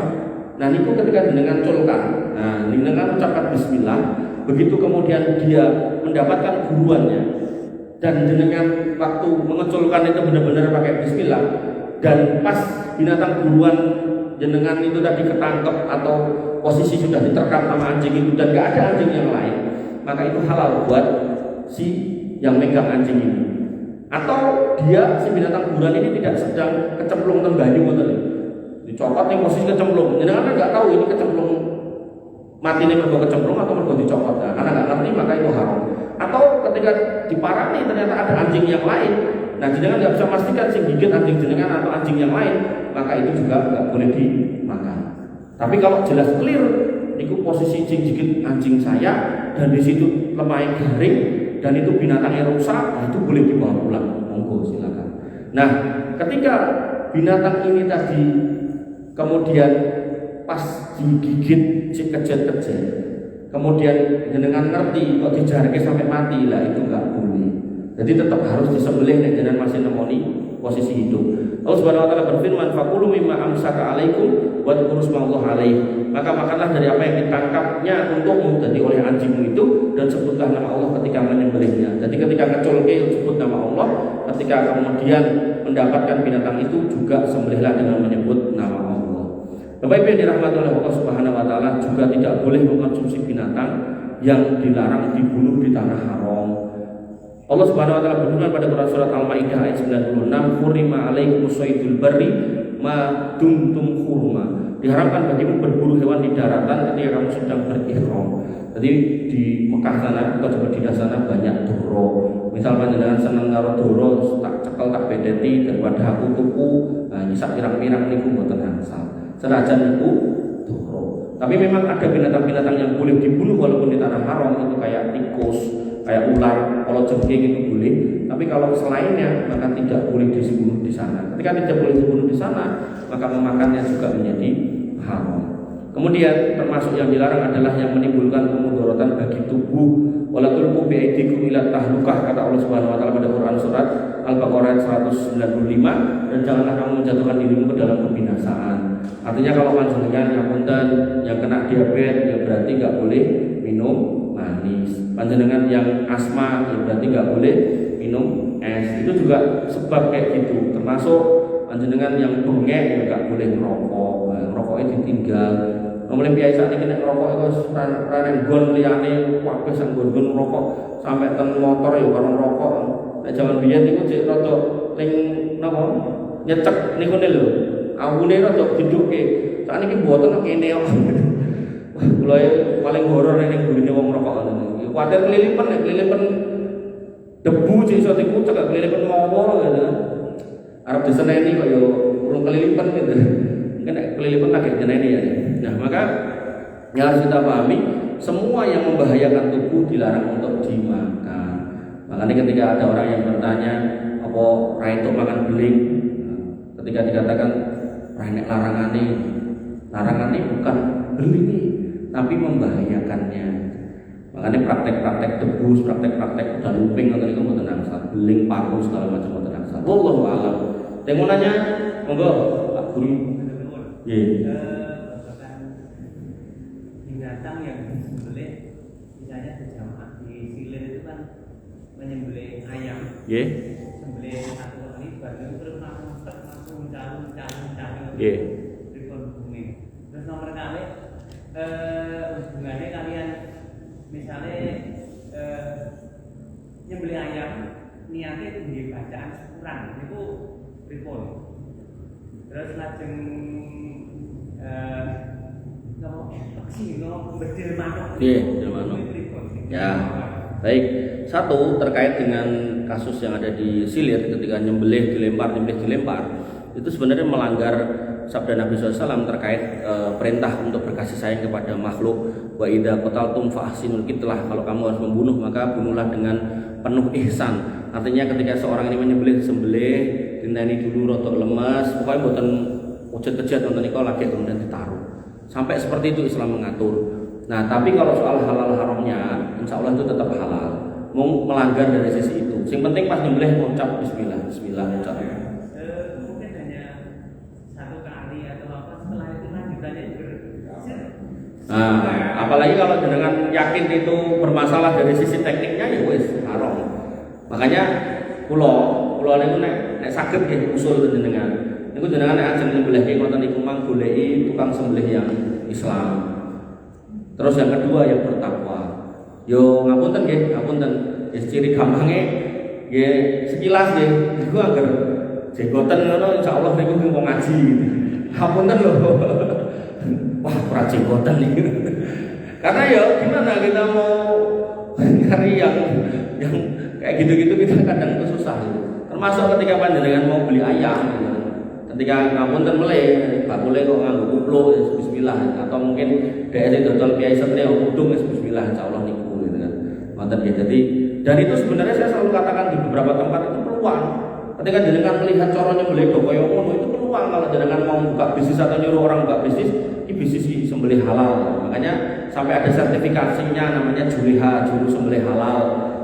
nah niku ketika jenengan culkan, nah jenengan ucapkan bismillah, begitu kemudian dia mendapatkan buruannya dan jenengan waktu mengeculkan itu benar-benar pakai bismillah dan pas binatang buruan jenengan itu tadi ketangkep atau posisi sudah diterkam sama anjing itu dan gak ada anjing yang lain, maka itu halal buat si yang megang anjing ini. Atau dia si binatang buruan ini tidak sedang kecemplung teng banyu ngoten. Dicopot ning posisi kecemplung. Jenengan nggak tahu ini kecemplung mati nih mergo kecemplung atau mergo dicopot. Nah, karena nggak ngerti maka itu haram. Atau ketika diparani ternyata ada anjing yang lain. Nah, jenengan nggak bisa pastikan sing gigit anjing jenengan atau anjing yang lain, maka itu juga nggak boleh dimakan. Tapi kalau jelas clear, itu posisi sing gigit anjing saya dan di situ lemah garing dan itu binatangnya rusak, nah itu boleh dibawa pulang. Monggo silakan. Nah, ketika binatang ini tadi kemudian pas digigit si kejet-kejet, kemudian jenengan ngerti kok dijarke sampai mati lah, itu nggak boleh. Jadi tetap harus disembelih dan jangan masih nemoni posisi hidup. Allah Subhanahu wa taala berfirman, "Faqulu mimma amsaka 'alaikum wa dzkuru smallahi 'alaihi." Maka makanlah dari apa yang ditangkapnya untukmu tadi oleh anjingmu itu dan sebutlah nama Allah ketika menyembelihnya. Jadi ketika ngeculke sebut nama Allah, ketika kemudian mendapatkan binatang itu juga sembelihlah dengan menyebut nama Allah. Bapak Ibu yang dirahmati oleh Allah Subhanahu wa taala, juga tidak boleh mengkonsumsi binatang yang dilarang dibunuh di tanah haram. Allah Subhanahu wa taala berfirman pada Quran surat Al-Maidah ayat 96, "Hurima 'alaikumus saydul barri ma dumtum hurma." Diharapkan bagimu berburu hewan di daratan ketika kamu sedang berihram. Jadi di Mekah sana atau di Madinah sana banyak doro. Misal panjenengan seneng karo doro, tak cekel tak bedeti daripada aku tuku nyisak pirang-pirang niku mboten angsal. Senajan niku doro. Tapi memang ada binatang-binatang yang boleh dibunuh walaupun di tanah haram, itu kayak tikus, kayak ular, kalau jengking itu boleh. Tapi kalau selainnya maka tidak boleh dibunuh di sana. Ketika tidak boleh dibunuh di sana, maka memakannya juga menjadi haram. Kemudian termasuk yang dilarang adalah yang menimbulkan kemudaratan bagi tubuh. Wala tulqu bi'aidikum ila tahlukah, kata Allah Subhanahu wa taala pada Quran surat Al-Baqarah 195, dan janganlah kamu menjatuhkan dirimu ke dalam kebinasaan. Artinya kalau panjenengan yang punten yang kena diabetes ya berarti nggak boleh minum manis. Panjenengan yang asma ya berarti nggak boleh minum es. Itu juga sebab kayak gitu. Termasuk panjenengan yang bengek ya nggak boleh merokok. Rokoknya ditinggal. Mulai biasa ini kena rokok itu rane gon liyane wae sang gon rokok sampai ten motor ya karo rokok. Nek jaman biyen niku cek rada ning napa nyecek niku lho. Awune rada gendhuke. Sakniki mboten kene kok. Wah, kula paling horor ning gurine wong rokok ngono. Ya kuwatir kelilipan debu cek iso dikucek kelilipan mawa gitu. Arep diseneni kok ya urung kelilipan gitu. Mungkin kelilipan lagi jeneni ya. Nah, maka yang harus kita pahami, semua yang membahayakan tubuh dilarang untuk dimakan. Makanya ketika ada orang yang bertanya, apa rai untuk makan beling? Ketika dikatakan rai larangan ini bukan beling, tapi membahayakannya. Makanya praktek-praktek debus, praktek-praktek udah lumping atau itu mboten angsal, beling, paru segala macam mboten angsal. Wallahu a'lam. Tengok nanya, monggo Pak Guru. Binatang yang disembelih, misalnya berjamaah di silir itu kan menyembelih ayam. Sembelih satu kali baru terus langsung calon. Rikon bumi. Terus nomor kali hubungannya kalian misalnya nyembelih ayam niatnya itu di bacaan Quran itu rikon. Terus lajeng bedil manuk. Ya, baik. Satu, terkait dengan kasus yang ada di Silir ketika nyembelih dilempar, itu sebenarnya melanggar sabda Nabi SAW terkait perintah untuk berkasih sayang kepada makhluk. Wa idza qataltum fa ahsinul qitlah. Kalau kamu harus membunuh maka bunuhlah dengan penuh ihsan. Artinya ketika seorang ini menyembelih dinteni dulu rotok lemas, pokoknya buatan wujud-wujud nonton niku lagi kemudian ditaruh. Sampai seperti itu Islam mengatur. Nah, tapi kalau soal halal haramnya, insya Allah itu tetap halal. Mau melanggar dari sisi itu. Yang penting pas nyembelih mengucap Bismillah, ucap. Mungkin hanya satu kali atau apa, setelah itu lanjutannya Nah, apalagi kalau dengan yakin itu bermasalah dari sisi tekniknya ya wis haram. Makanya pulau niku nek saged nggih usul jenengan. Niku jenengan nek ajeng nyembelih ngoten niku mang goleki tukang sembelih yang Islam. Terus yang kedua yang bertakwa. Yo ngapunten nggih, ngapunten. Ciri gampange nggih sekilas nggih niku angger jenggoten ngono insyaallah niku wong ngaji. Ngapunten lho. Wah, ora jenggoten iki. Karena ya gimana kita mau nyari yang kayak gitu-gitu kita kadang itu susah. Termasuk ketika panjenengan mau beli ayam gitu. Ketika ngapunten meleh, bakule kok nganggo kupluk bismillah atau mungkin daerah dodol kiai setne udung bismillah insyaallah niku gitu kan. Wonten ya. Jadi dan itu sebenarnya saya selalu katakan di beberapa tempat itu peluang. Ketika jenengan melihat caranya beli kaya ngono itu peluang kalau jenengan mau buka bisnis atau nyuruh orang buka bisnis, ini bisnis sembelih halal. Makanya sampai ada sertifikasinya namanya juliha, juru sembelih halal.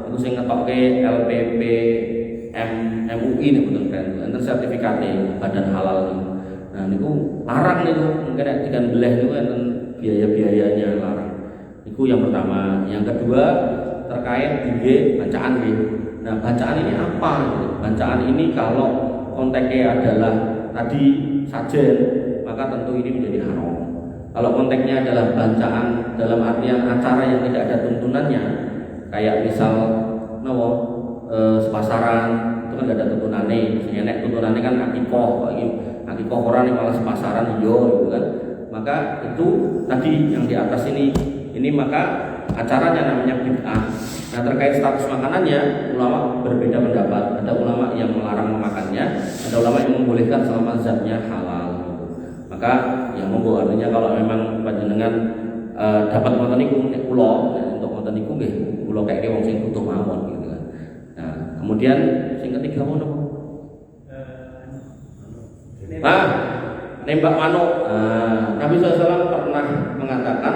Itu sing ngetokke LPP MUI nih betul kan, enter sertifikatnya badan halal nih. Nah niku larang niku, mungkin ikan belah niku enten biaya-biayanya larang. Niku yang pertama. Yang kedua terkait dengan bacaan nih. Nah bacaan ini apa? Bacaan ini kalau konteksnya adalah tadi sajen, maka tentu ini menjadi haram. Kalau konteksnya adalah bacaan dalam artian acara yang tidak ada tuntunannya, kayak misal sepasaran itu kan gak ada tuntunannya, sehingga nek tuntunannya kan akikoh orang yang malah sepasaran gitu kan. Maka itu tadi yang di atas ini maka acaranya namanya bid'ah. Nah, terkait status makanannya ulama berbeda pendapat. Ada ulama yang melarang memakannya, ada ulama yang membolehkan selama zatnya halal gitu. Maka ya monggo, artinya kalau memang panjenengan dapat ngoten niku nek kula untuk ngoten niku nggih kula kayake wong sing butuh mawon gitu kan. Nah, kemudian sing ketiga ngono nembak manuk. Nabi SAW pernah mengatakan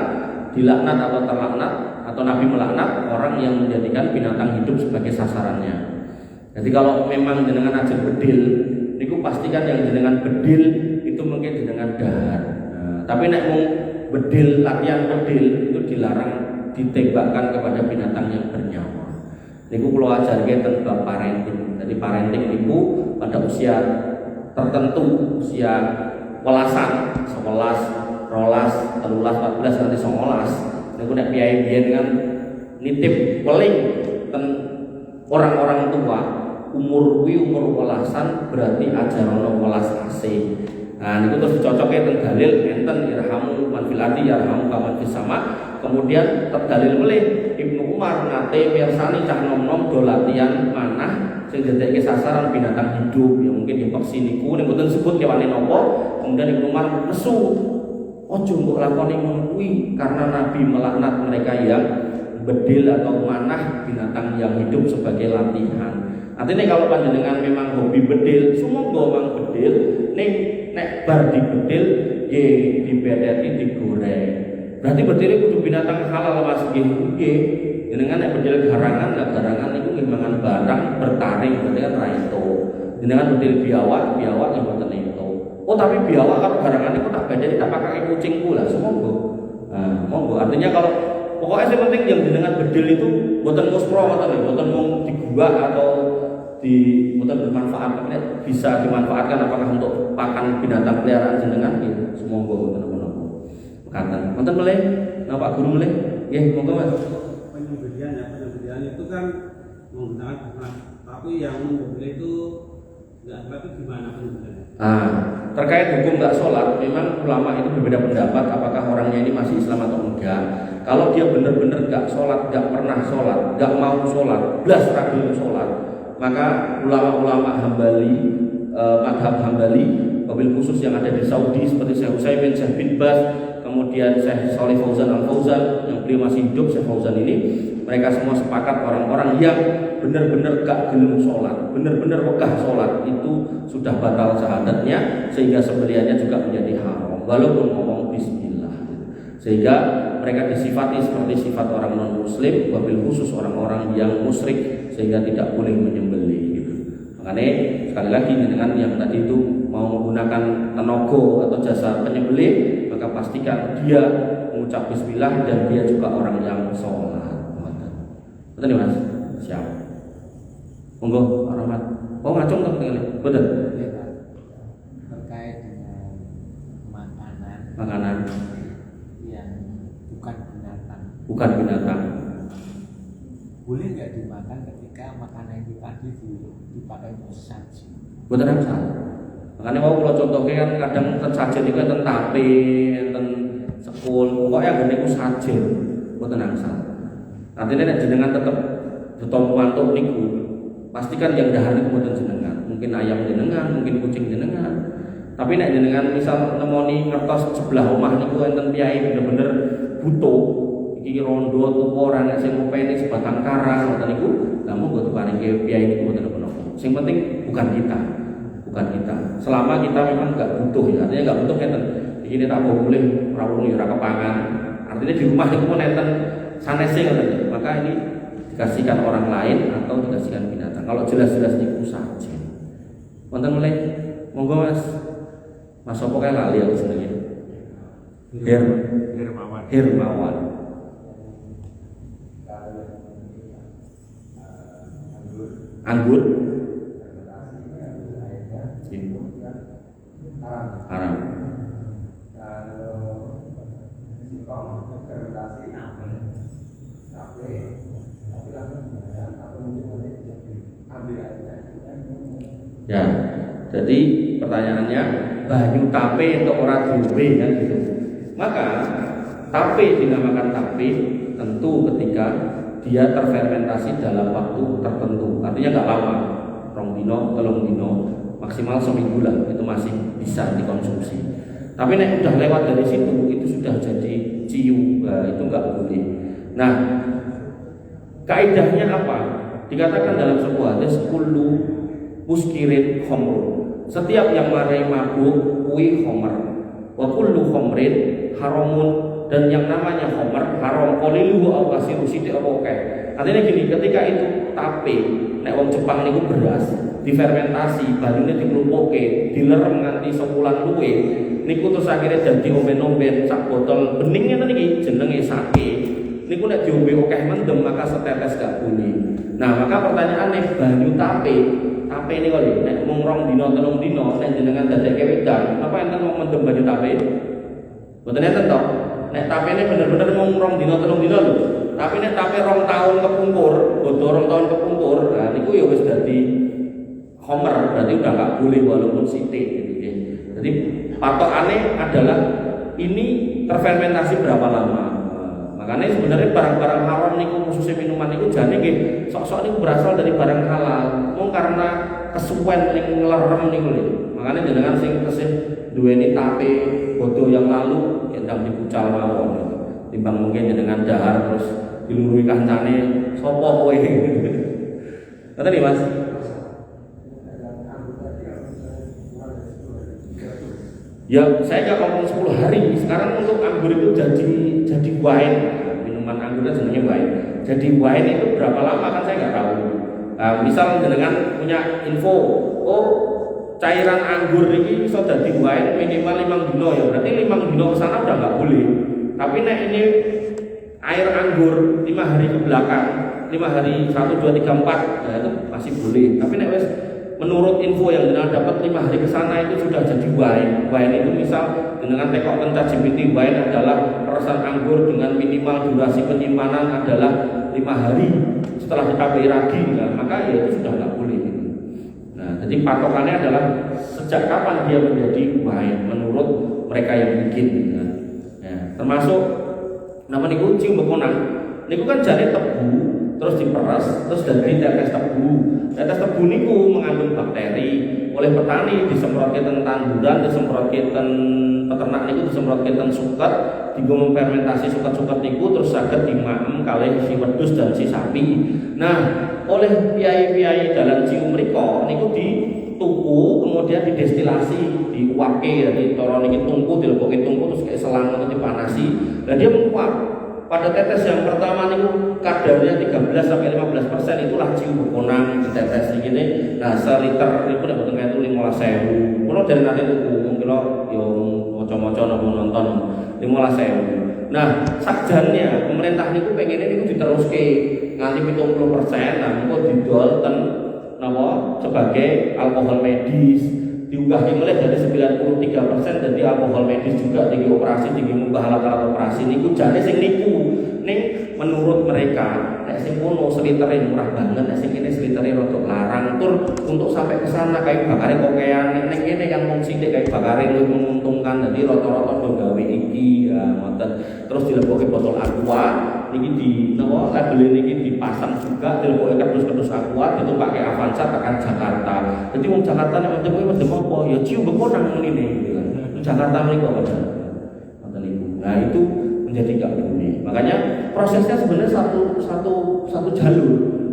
dilaknat atau terlaknat atau Nabi melaknat orang yang menjadikan binatang hidup sebagai sasarannya. Jadi kalau memang jenengan ajeng bedil, niku pastikan yang jenengan bedil itu mungkin jenengan dahar. Tapi nek mau bedil, latihan bedil itu dilarang ditembakkan kepada binatang yang bernyawa. Niku kula ajarke tentang parenting. Jadi parenting niku pada usia tertentu, usia welasan, 11, 12, 13, 14 nanti 19. Niku nek piyai biyen kan nitip weling ten orang-orang tua umur welasan berarti ajarono welas asih. Nah niku terus dicocoke teng dalil enten irhamu man fil ardi yarhamu kaman fis sama. Kemudian terdalil melih Ibnu Umar nate mirsani cah nom-nom do latihan manah sing dedekke sasaran binatang hidup yang mungkin dipeksi niku ning mboten sebut kewane napa. Kemudian Ibnu Umar nesu ojo mbok lakoni ngono kuwi karena Nabi melaknat mereka yang bedil atau manah binatang yang hidup sebagai latihan. Artinya kalau panjenengan memang hobi bedil, sumangga mang bedil ning nek bar dibedil nggih dibedeti digoreng. Berarti bedil kudu binatang halal Mas nggih. Jenengan nek bedil garangan, lah garangan niku nggih mangan barang bertaring berarti kan ra itu. Jenengan bedil biawak nggih mboten itu. Oh tapi biawak kalau garangan niku tak bedeli tak pakai kucing pula sumangga. Nah, monggo artinya kalau pokoknya yang penting yang jenengan bedil itu mboten muspro mboten mung digubah atau mboten bermanfaat, tapi bisa dimanfaatkan apakah untuk pakan binatang peliharaan jenengan gitu. Sumangga mboten napa-napa. Mekaten. Wonten melih Pak Guru melih? Nggih, monggo Mas. Penyembelihan itu kan menggunakan ternak, tapi yang menyembelih itu enggak tapi gimana penyembelihannya? Terkait hukum enggak sholat, memang ulama itu berbeda pendapat apakah orangnya ini masih Islam atau enggak. Kalau dia benar-benar enggak sholat, enggak pernah sholat, enggak mau sholat, blas ragil sholat, maka ulama-ulama Hambali, madhab Hambali, wabil khusus yang ada di Saudi seperti Syekh Utsaimin, Syekh bin Baz, kemudian Syekh Shalih Fauzan Al-Fauzan yang beliau masih hidup, Syekh Fauzan ini, mereka semua sepakat orang-orang yang benar-benar gak gelem sholat, benar-benar wegah sholat itu sudah batal syahadatnya, sehingga sembelihannya juga menjadi haram walaupun ngomong bismillah. Sehingga mereka disifati seperti sifat orang non-muslim, wabil khusus orang-orang yang musyrik, sehingga tidak boleh menyembelih gitu. Makanya sekali lagi dengan yang tadi itu mau menggunakan tenaga atau jasa penyembelih, maka pastikan dia mengucap bismillah dan dia juga orang yang sholat. Betul nih Mas? Siap. Monggo Pak Rahmat. Oh ngacung kan tinggal. Betul. Terkait dengan makanan yang bukan binatang. Bukan binatang. Boleh nggak dimakan ketika makanan itu tadi dipakai untuk saji? Betul kan? Makanya mau kalau contohnya kan kadang tersajen itu enten tape, enten sekul, pokoknya gini ku sajen, betul nangsal. Artinya nek jenengan tetap betul mantuk niku, pastikan yang dahar niku mboten jenengan. Mungkin ayam jenengan, mungkin kucing jenengan. Tapi nek jenengan misal nemoni ngertos sebelah omah niku enten piyai bener-bener butuh iki rondo tuwa ora nek sing ngopeni sebatang karang ngoten niku, lha monggo diparingi piyai niku mboten napa-napa. Sing penting bukan kita. Bukan kita. Selama kita memang enggak butuh ya, artinya enggak butuh enten. Iki tak boleh rawuh ora kepangan. Artinya di rumah niku pun enten sanese ngoten. Maka ini dikasihkan orang lain atau dikasihkan binatang. Kalau jelas-jelas niku saja. Wonten mulai monggo Mas. Mas sapa kae lali aku jenenge. Hermawan. Anggur. Haram. Ya, jadi pertanyaannya banyu tape untuk orang diombe kan gitu. Maka tape dinamakan tape tentu ketika dia terfermentasi dalam waktu tertentu. Artinya nggak lama, 2 dino, 3 dino, maksimal seminggu lah itu masih bisa dikonsumsi. Tapi nek udah lewat dari situ itu sudah jadi ciu, itu nggak boleh. Nah, kaidahnya apa? Dikatakan dalam sebuah hadis kullu muskirin khamrun. Setiap yang marai mabuk kuwi khamr. Wa kullu khamrin haramun, dan yang namanya khamr haram qaliluhu aw kasiru sithik apa akeh. Artinya gini, ketika itu tape, nek wong Jepang niku beras difermentasi, banyune diklumpukke, dilerem nganti sebulan luwe, niku terus akhirnya dadi omben-omben sak botol bening ngene niki jenenge sake. Niku nek diombe akeh mendem maka setetes gak boleh. Nah, maka pertanyaane banyu tape ini kok nek mung 2 dino 3 dino nek jenengan dadekke wedang, apa enten mau mendem banyu tape? Mboten enten to. Nek tapene bener-bener mung 2 dino 3 dino lho. Tapi nek tape 2 tahun kepungkur, bodo 2 tahun kepungkur, nah niku ya wis dadi homer, berarti udah gak boleh walaupun sithik gitu ya. Jadi patokane adalah ini terfermentasi berapa lama. Makanya sebenarnya barang-barang haram niku khususnya minuman niku jane nggih sok-sok niku berasal dari barang halal. Mung karena kesuwen ning nglerem niku lho. Makanya jenengan sing tesih duweni tape bodo yang lalu endang dibucal mawon. Timbang mungkin jenengan dahar terus dilurui kancane sapa kowe. Ngoten iki Mas. Ya saya nggak ngomong 10 hari. Sekarang untuk anggur itu jadi wine, minuman anggurnya sebenarnya wine. Jadi wine itu berapa lama kan saya nggak tahu. Misal jenengan punya info, oh cairan anggur ini bisa jadi wine minimal 5 dino ya. Berarti 5 dino kesana udah nggak boleh. Tapi nek ini air anggur 5 hari ke belakang, 5 hari 1, 2, 3, 4 ya itu masih boleh. Tapi nek wes menurut info yang jenengan dapat 5 hari ke sana itu sudah jadi wine. Wine itu misal dengan tekok tentang GPT, wine adalah peresan anggur dengan minimal durasi penyimpanan adalah 5 hari setelah ditabai ragi, nah, maka ya itu sudah nggak boleh. Nah, jadi patokannya adalah sejak kapan dia menjadi wine menurut mereka yang bikin. Nah, ya, termasuk nama niku cium bekonang. Niku kan jane tebu terus diperas terus dari tetes tebu. Tetes tebu niku mengandung bakteri. Oleh petani disemprotke ten tanduran, disemprotke ten peternak niku disemprotke ten suket, dienggo memfermentasi suket-suket niku terus saged dimaem kalih si wedhus dan si sapi. Nah, oleh piyai-piyai dalam cium mriku niku dituku kemudian didestilasi, diuapke, jadi cara niki tungku dilebokke tungku terus kayak selang atau dipanasi. Nah, dia menguap. Pada tetes yang pertama niku kadarnya 13 sampai 15% itulah ciu bekonang di tetes ini. Nah, seliter niku nek boten itu 15.000. Kulo dari nanti tuku mungkin yo maca-maca napa nonton 15.000. Nah, sakjane pemerintah niku pengen niku diteruske nganti 70%. Nah, niku didol ten napa sebagai alkohol medis. Diunggah mulai dari 93% jadi alkohol medis juga, tinggi operasi, tinggi munggah alat-alat operasi niku jane sing niku ning menurut mereka nek sing kono selitere murah banget, nek sing kene selitere rada larang tur untuk sampai ke sana kayu bakare kokean ning kene kan mung sithik kayu bakare luwih menguntungkan, jadi rata-rata do gawe iki ya ngoten. Terus dilebokke botol aqua niki di napa label niki dipasang juga dilebokke kardus-kardus aqua itu pakai Avanza tekan Jakarta. Jadi wong Jakarta nek mendem apa ya cium bekonang menine gitu kan. Jakarta mriku apa ngoten niku. Nah, itu menjadi gak boleh. Makanya prosesnya sebenarnya satu jalur.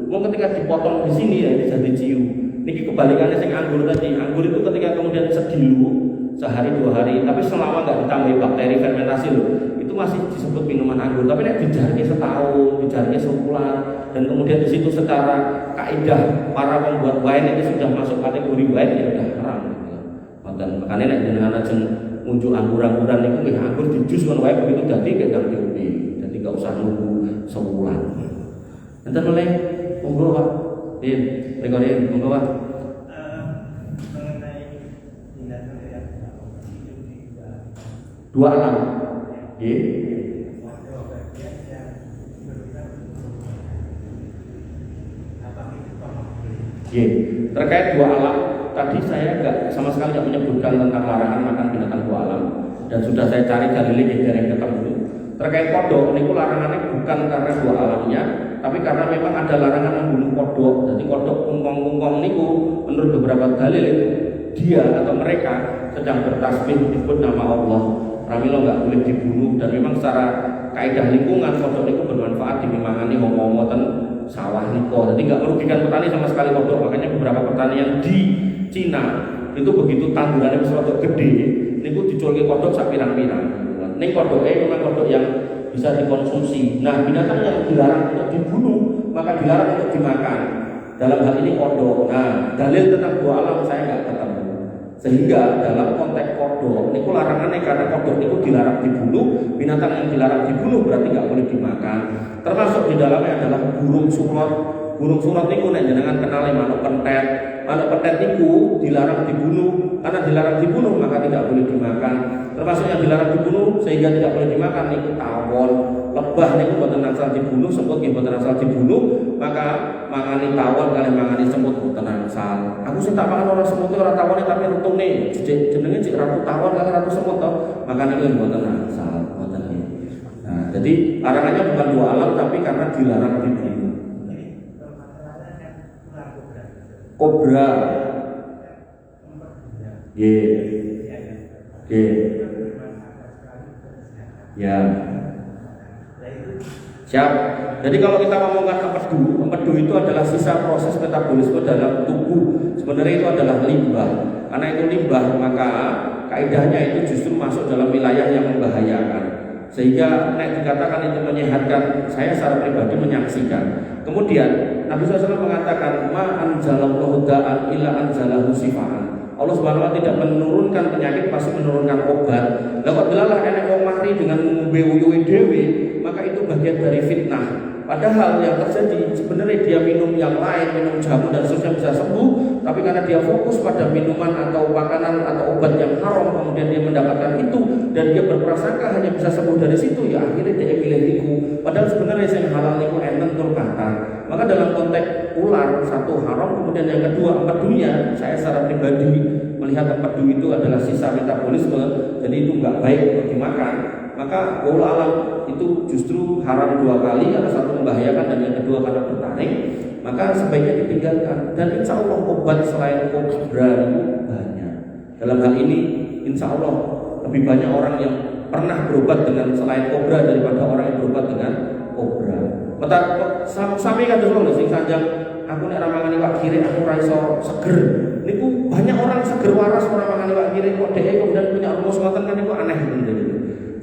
Mau ketika dipotong di sini ya ini jadi ciu. Niki kebalikannya sing anggur tadi. Anggur itu ketika kemudian sedilu sehari 2 hari, tapi selama nggak ditambahi bakteri fermentasi loh, itu masih disebut minuman anggur. Tapi nek dijarke setahun, dijarke sebulan, dan kemudian di situ secara kaidah para pembuat wine itu sudah masuk kategori wine ya udah haram. Dan makanya nek jenengan ajeng muncul anggur-angguran niku nggih anggur di jus kon wae begitu dadi gak diombe. Dadi gak usah nunggu sebulan. Enten oleh monggo Pak. Rekorin monggo Pak. Mengenai tindakan yang 2 alam. Nggih. apa Ye. Terkait dua alam, tadi saya sama sekali nggak menyebutkan tentang larangan makan binatang dua alam, dan sudah saya cari dalilnya dari yang ketemu. Terkait kodok, ini larangannya bukan karena dua alamnya, tapi karena memang ada larangan membunuh kodok. Jadi kodok kungkong-kungkong niku menurut beberapa dalil dia atau mereka sedang bertasbih menyebut nama Allah. Pramila nggak boleh dibunuh, dan memang secara kaidah lingkungan kodok niku bermanfaat dimangani homo-homo ten sawah niko. Jadi nggak merugikan petani sama sekali kodok. Makanya beberapa pertanian di Cina itu begitu tandurannya sesuatu gede, niku dicolke kodok sak pirang-pirang. Ini kodoknya memang kodok yang bisa dikonsumsi. Nah, binatang yang dilarang untuk dibunuh maka dilarang untuk dimakan. Dalam hal ini kodok. Nah, dalil tentang dua alam saya nggak ketemu. Sehingga dalam konteks kodok, ini larangannya karena kodok itu dilarang dibunuh. Binatang yang dilarang dibunuh berarti nggak boleh dimakan. Termasuk di dalamnya adalah burung surot. Burung surot itu nek jenengan kenal manuk pentet. Manuk pentet itu dilarang dibunuh. Karena dilarang dibunuh maka tidak boleh dimakan. Termasuk yang dilarang dibunuh sehingga tidak boleh dimakan niku tawon, lebah niku boten angsal dibunuh, semut nggih boten angsal dibunuh, maka mangani tawon kali mangani semut boten angsal. Aku sing tak mangan ora semut ora tawone tapi rutune jenenge cek ratu tawon kali ratu semut to, maka niku boten angsal, boten nggih. Nah, jadi larangannya bukan dua alam tapi karena dilarang dibunuh. Kobra. Ya. Siap. Jadi kalau kita ngomongkan empedu itu adalah sisa proses metabolisme dalam tubuh. Sebenarnya itu adalah limbah. Karena itu limbah, maka kaidahnya itu justru masuk dalam wilayah yang membahayakan. Sehingga dikatakan itu menyehatkan, saya secara pribadi menyaksikan. Kemudian Nabi SAW mengatakan, ma anzalallahu da'an illa anzalahu sifaan. Allah Subhanahu wa taala tidak menurunkan penyakit, pasti menurunkan obat. Lah kok delalah enek wong mati dengan ngombe uyuhe dhewe, maka itu bagian dari fitnah. Padahal yang terjadi sebenarnya dia minum yang lain, minum jamu dan seterusnya bisa sembuh, tapi karena dia fokus pada minuman atau makanan atau obat yang haram, kemudian dia mendapatkan itu dan dia berprasangka hanya bisa sembuh dari situ, ya akhirnya dia pilih itu. Padahal sebenarnya yang halal itu enten tur kata. Maka dalam konteks ular satu haram, kemudian yang kedua empedunya, saya secara pribadi melihat empedu itu adalah sisa metabolisme, jadi itu nggak baik untuk dimakan. Maka wallahu alam itu justru haram dua kali, karena satu membahayakan dan yang kedua karena bertaring, maka sebaiknya ditinggalkan. Dan insya Allah obat selain kobra itu banyak. Dalam hal ini insya Allah lebih banyak orang yang pernah berobat dengan selain kobra daripada orang yang berobat dengan kobra. Sami kan dulu sing sanjang aku nek ramangane wak kiri aku ora iso seger. Niku banyak orang seger waras ora ramangane wak kiri kok dhek kemudian punya rumus ngoten kan niku aneh bener.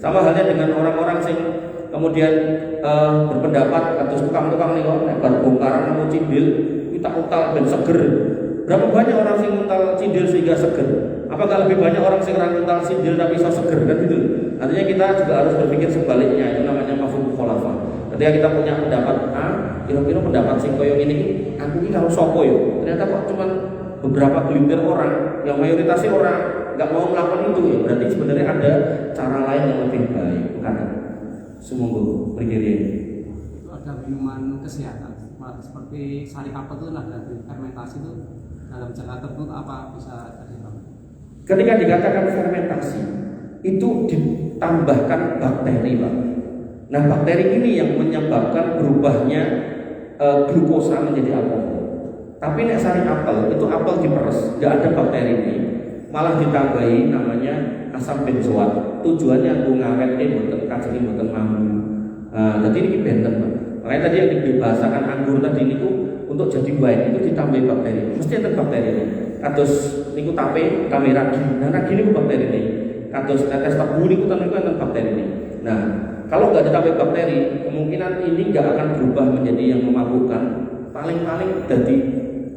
Sama halnya dengan orang-orang sing kemudian berpendapat atau tukang-tukang nih kok bar bongkaran nemu cindil kita utal ben seger. Berapa banyak orang sing untal cindil sehingga seger? Apakah lebih banyak orang sing untal cindil tapi iso seger kan gitu? Artinya kita juga harus berpikir sebaliknya, itu namanya mafhum mukhalafah. Ketika kita punya pendapat A, kira-kira pendapat sing koyo ini aku ini kalau sopo yo. Ternyata kok cuma beberapa gelintir orang, yang mayoritasnya orang nggak mau melakukan itu ya. Berarti sebenarnya ada cara lain yang lebih baik. Bukan? Semoga berkiri. Itu ada minuman kesehatan seperti sari apel itu nah dari fermentasi itu dalam jangka tertentu apa bisa terjadi? Ketika dikatakan fermentasi itu ditambahkan bakteri, Pak. Nah, bakteri ini yang menyebabkan berubahnya glukosa menjadi alkohol. Tapi nek sari apel itu apel diperes, nggak ada bakteri ini, malah ditambahi namanya asam benzoat. Tujuannya untuk ngawetke mboten kacang mboten mambu. Jadi ini benten, Pak. Makanya tadi yang dibahasakan anggur tadi niku untuk jadi wine itu ditambahi bakteri. Mesti ada bakteri ini. Kados niku tape ragi. Nah, ragi niku bakteri ini. Kados tetes tebu niku enten bakteri ini. Nah, kalau nggak ditambah bakteri, kemungkinan ini nggak akan berubah menjadi yang memabukkan. Paling-paling jadi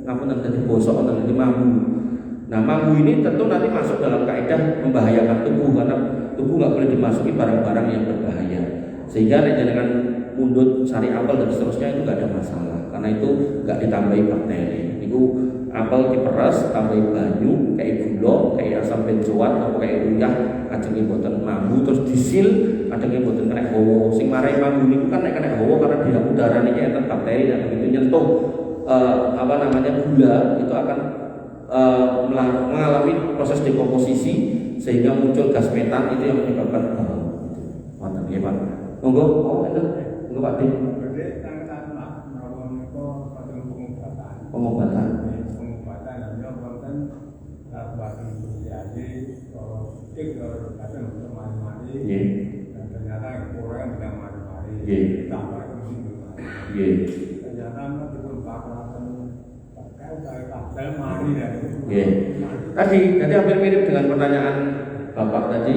jadi bosok atau jadi mambu. Nah, mambu ini tentu nanti masuk dalam kaidah membahayakan tubuh karena tubuh nggak boleh dimasuki barang-barang yang berbahaya. Sehingga dengan mundut sari apel dan seterusnya itu nggak ada masalah karena itu nggak ditambahi bakteri. Itu apel diperas, tambahi banyu, kayak gula, kayak asam benzoat atau kayak uyah, kacangnya boten mambu terus disil, kacangnya boten kena hawa. Sing marai mambu niku kan nek kena hawa karena dia udara niki enten bakteri dan begitu nyentuh gula itu akan mengalami proses dekomposisi sehingga muncul gas metan, itu yang menyebabkan bau. Wonten nggih Pak. Monggo, monggo Pak Dik. Pengobatan. Dan ternyata orang bilang mari-mari. Tambah ternyata itu bakalan kayak mari Tadi hampir mirip dengan pertanyaan Bapak tadi,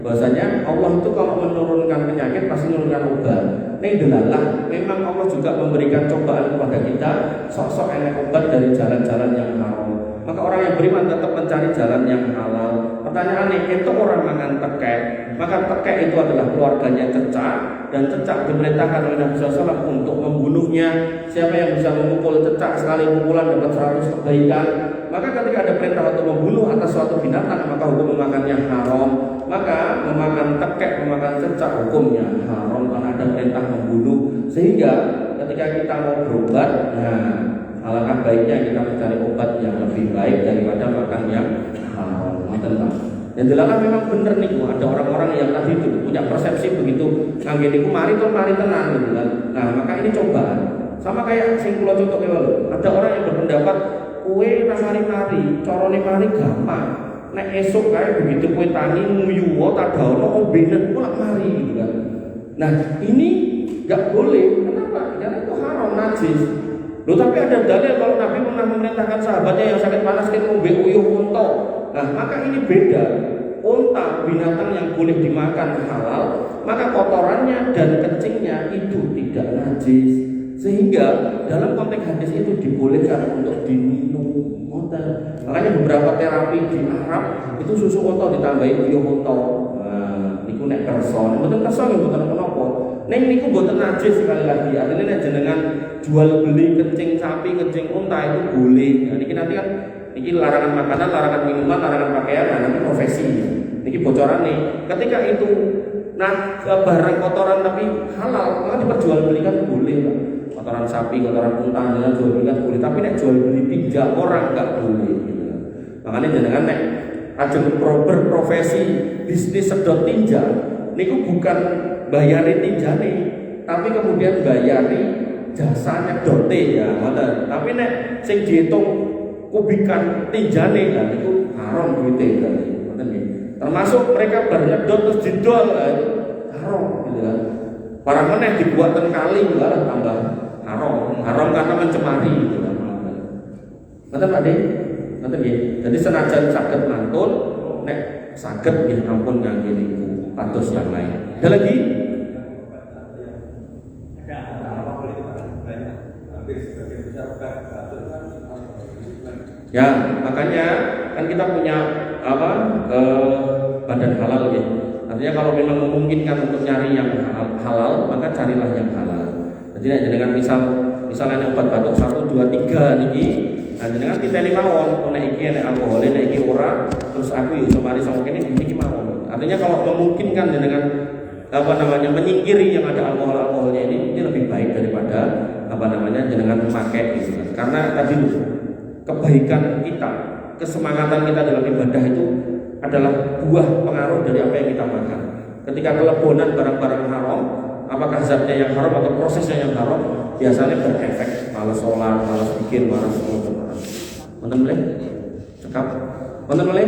bahwasanya Allah itu kalau menurunkan penyakit pasti menurunkan obat. Ini delalah, memang Allah juga memberikan cobaan kepada kita, sok-sok enak obat dari jalan-jalan yang haram. Maka orang yang beriman tetap mencari jalan yang halal. Pertanyaannya, itu orang makan tekek, maka tekek itu adalah keluarganya cecak, dan cecak diperintahkan oleh Nabi SAW untuk membunuhnya. Siapa yang bisa memukul cecak sekali pukulan dapat 100 kebaikan. Maka ketika ada perintah untuk membunuh atas suatu binatang, maka hukum memakannya haram. Maka memakan tekek, memakan cecak hukumnya haram karena ada perintah membunuh. Sehingga ketika kita mau berobat, alangkah baiknya kita mencari obat yang lebih baik daripada makan yang haram. Dan jelaskan memang benar nih, ada orang-orang yang tadi itu punya persepsi begitu, ngangge niku mari tenang gitu kan. Nah, maka ini cobaan. Sama kayak sing kula contohke wae. Ada orang yang berpendapat kue rasane mari, carane mari gampang. Nek esuk kae begitu kue tangi nguyu ta daono ombenen kok mari gitu kan. Nah, ini enggak boleh. Kenapa? Karena itu haram, najis. Loh, tapi ada dalil kalau Nabi pernah memerintahkan sahabatnya yang sakit panas kita ngombe uyuh unta. Nah, maka ini beda. Unta binatang yang boleh dimakan halal, maka kotorannya dan kencingnya itu tidak najis. Sehingga dalam konteks hadis itu dibolehkan untuk diminum. Makanya beberapa terapi di Arab itu susu unta ditambahi uyuh unta. Niku nek kersa, mboten kersa nggih mboten menapa. Ning niku mboten najis sekali lagi. Artinya nek jenengan jual beli kencing sapi, kencing unta itu boleh. Nah, niki nanti kan niki larangan makanan, larangan minuman, larangan pakaian, nah nanti profesi. Niki bocoran nih. Ketika itu barang kotoran tapi halal, maka diperjualbelikan boleh, Pak. Kotoran sapi, kotoran unta, jangan jual belikan boleh. Tapi nek jual beli tinja orang nggak boleh. Gitu. Makanya jenengan nek ajeng berprofesi bisnis sedot tinja, niku bukan bayarin tinjane, tapi kemudian bayari jasanya dote ya, mana. Tapi nek sing dihitung kubikan tinjane lah, itu haram duitnya kan, termasuk mereka barangnya dot terus didol, haram gitu kan. Barang meneh dibuatkan kali juga tambah haram karena mencemari gitu kan. Betul Pak De? Betul ya. Jadi senajan saged mantun, nek saged nggih ampun ngangge niku pados yang lain. Ada lagi? Ya, makanya kan kita punya badan halal ya. Artinya kalau memang memungkinkan untuk nyari yang halal, maka carilah yang halal. Jadi dengan misalnya obat batuk 1, 2, 3 niki, nah dengan kita ini mawon, nek iki nek alkohol, nek iki ora, terus aku yo mari sama kene niki mawon. Artinya kalau memungkinkan dengan menyingkiri yang ada alkoholnya ini lebih baik daripada dengan memakai gitu. Karena tadi kebaikan kita, kesemangatan kita dalam ibadah itu adalah buah pengaruh dari apa yang kita makan. Ketika kelebonan barang-barang haram, apakah zatnya yang haram atau prosesnya yang haram, biasanya berefek malas sholat, malas pikir, malas semua. Wonten boleh? Cekap. Wonten boleh?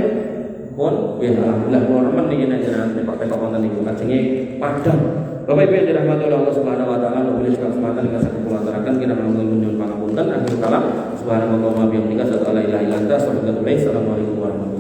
Pun, ya alhamdulillah kula remen niki nek jenengan tekok-tekok wonten niku kajenge padang. Bapak Ibu yang dirahmati oleh Allah Subhanahu wa taala, nuwun kesempatan dengan saged kula aturaken kira mangke nyuwun pangapunten. Akhirul kalam subhanallahi wa bihamdihi asyhadu an la ilaha illa anta astaghfiruka wa atubu ilaik. Assalamualaikum warahmatullahi wabarakatuh.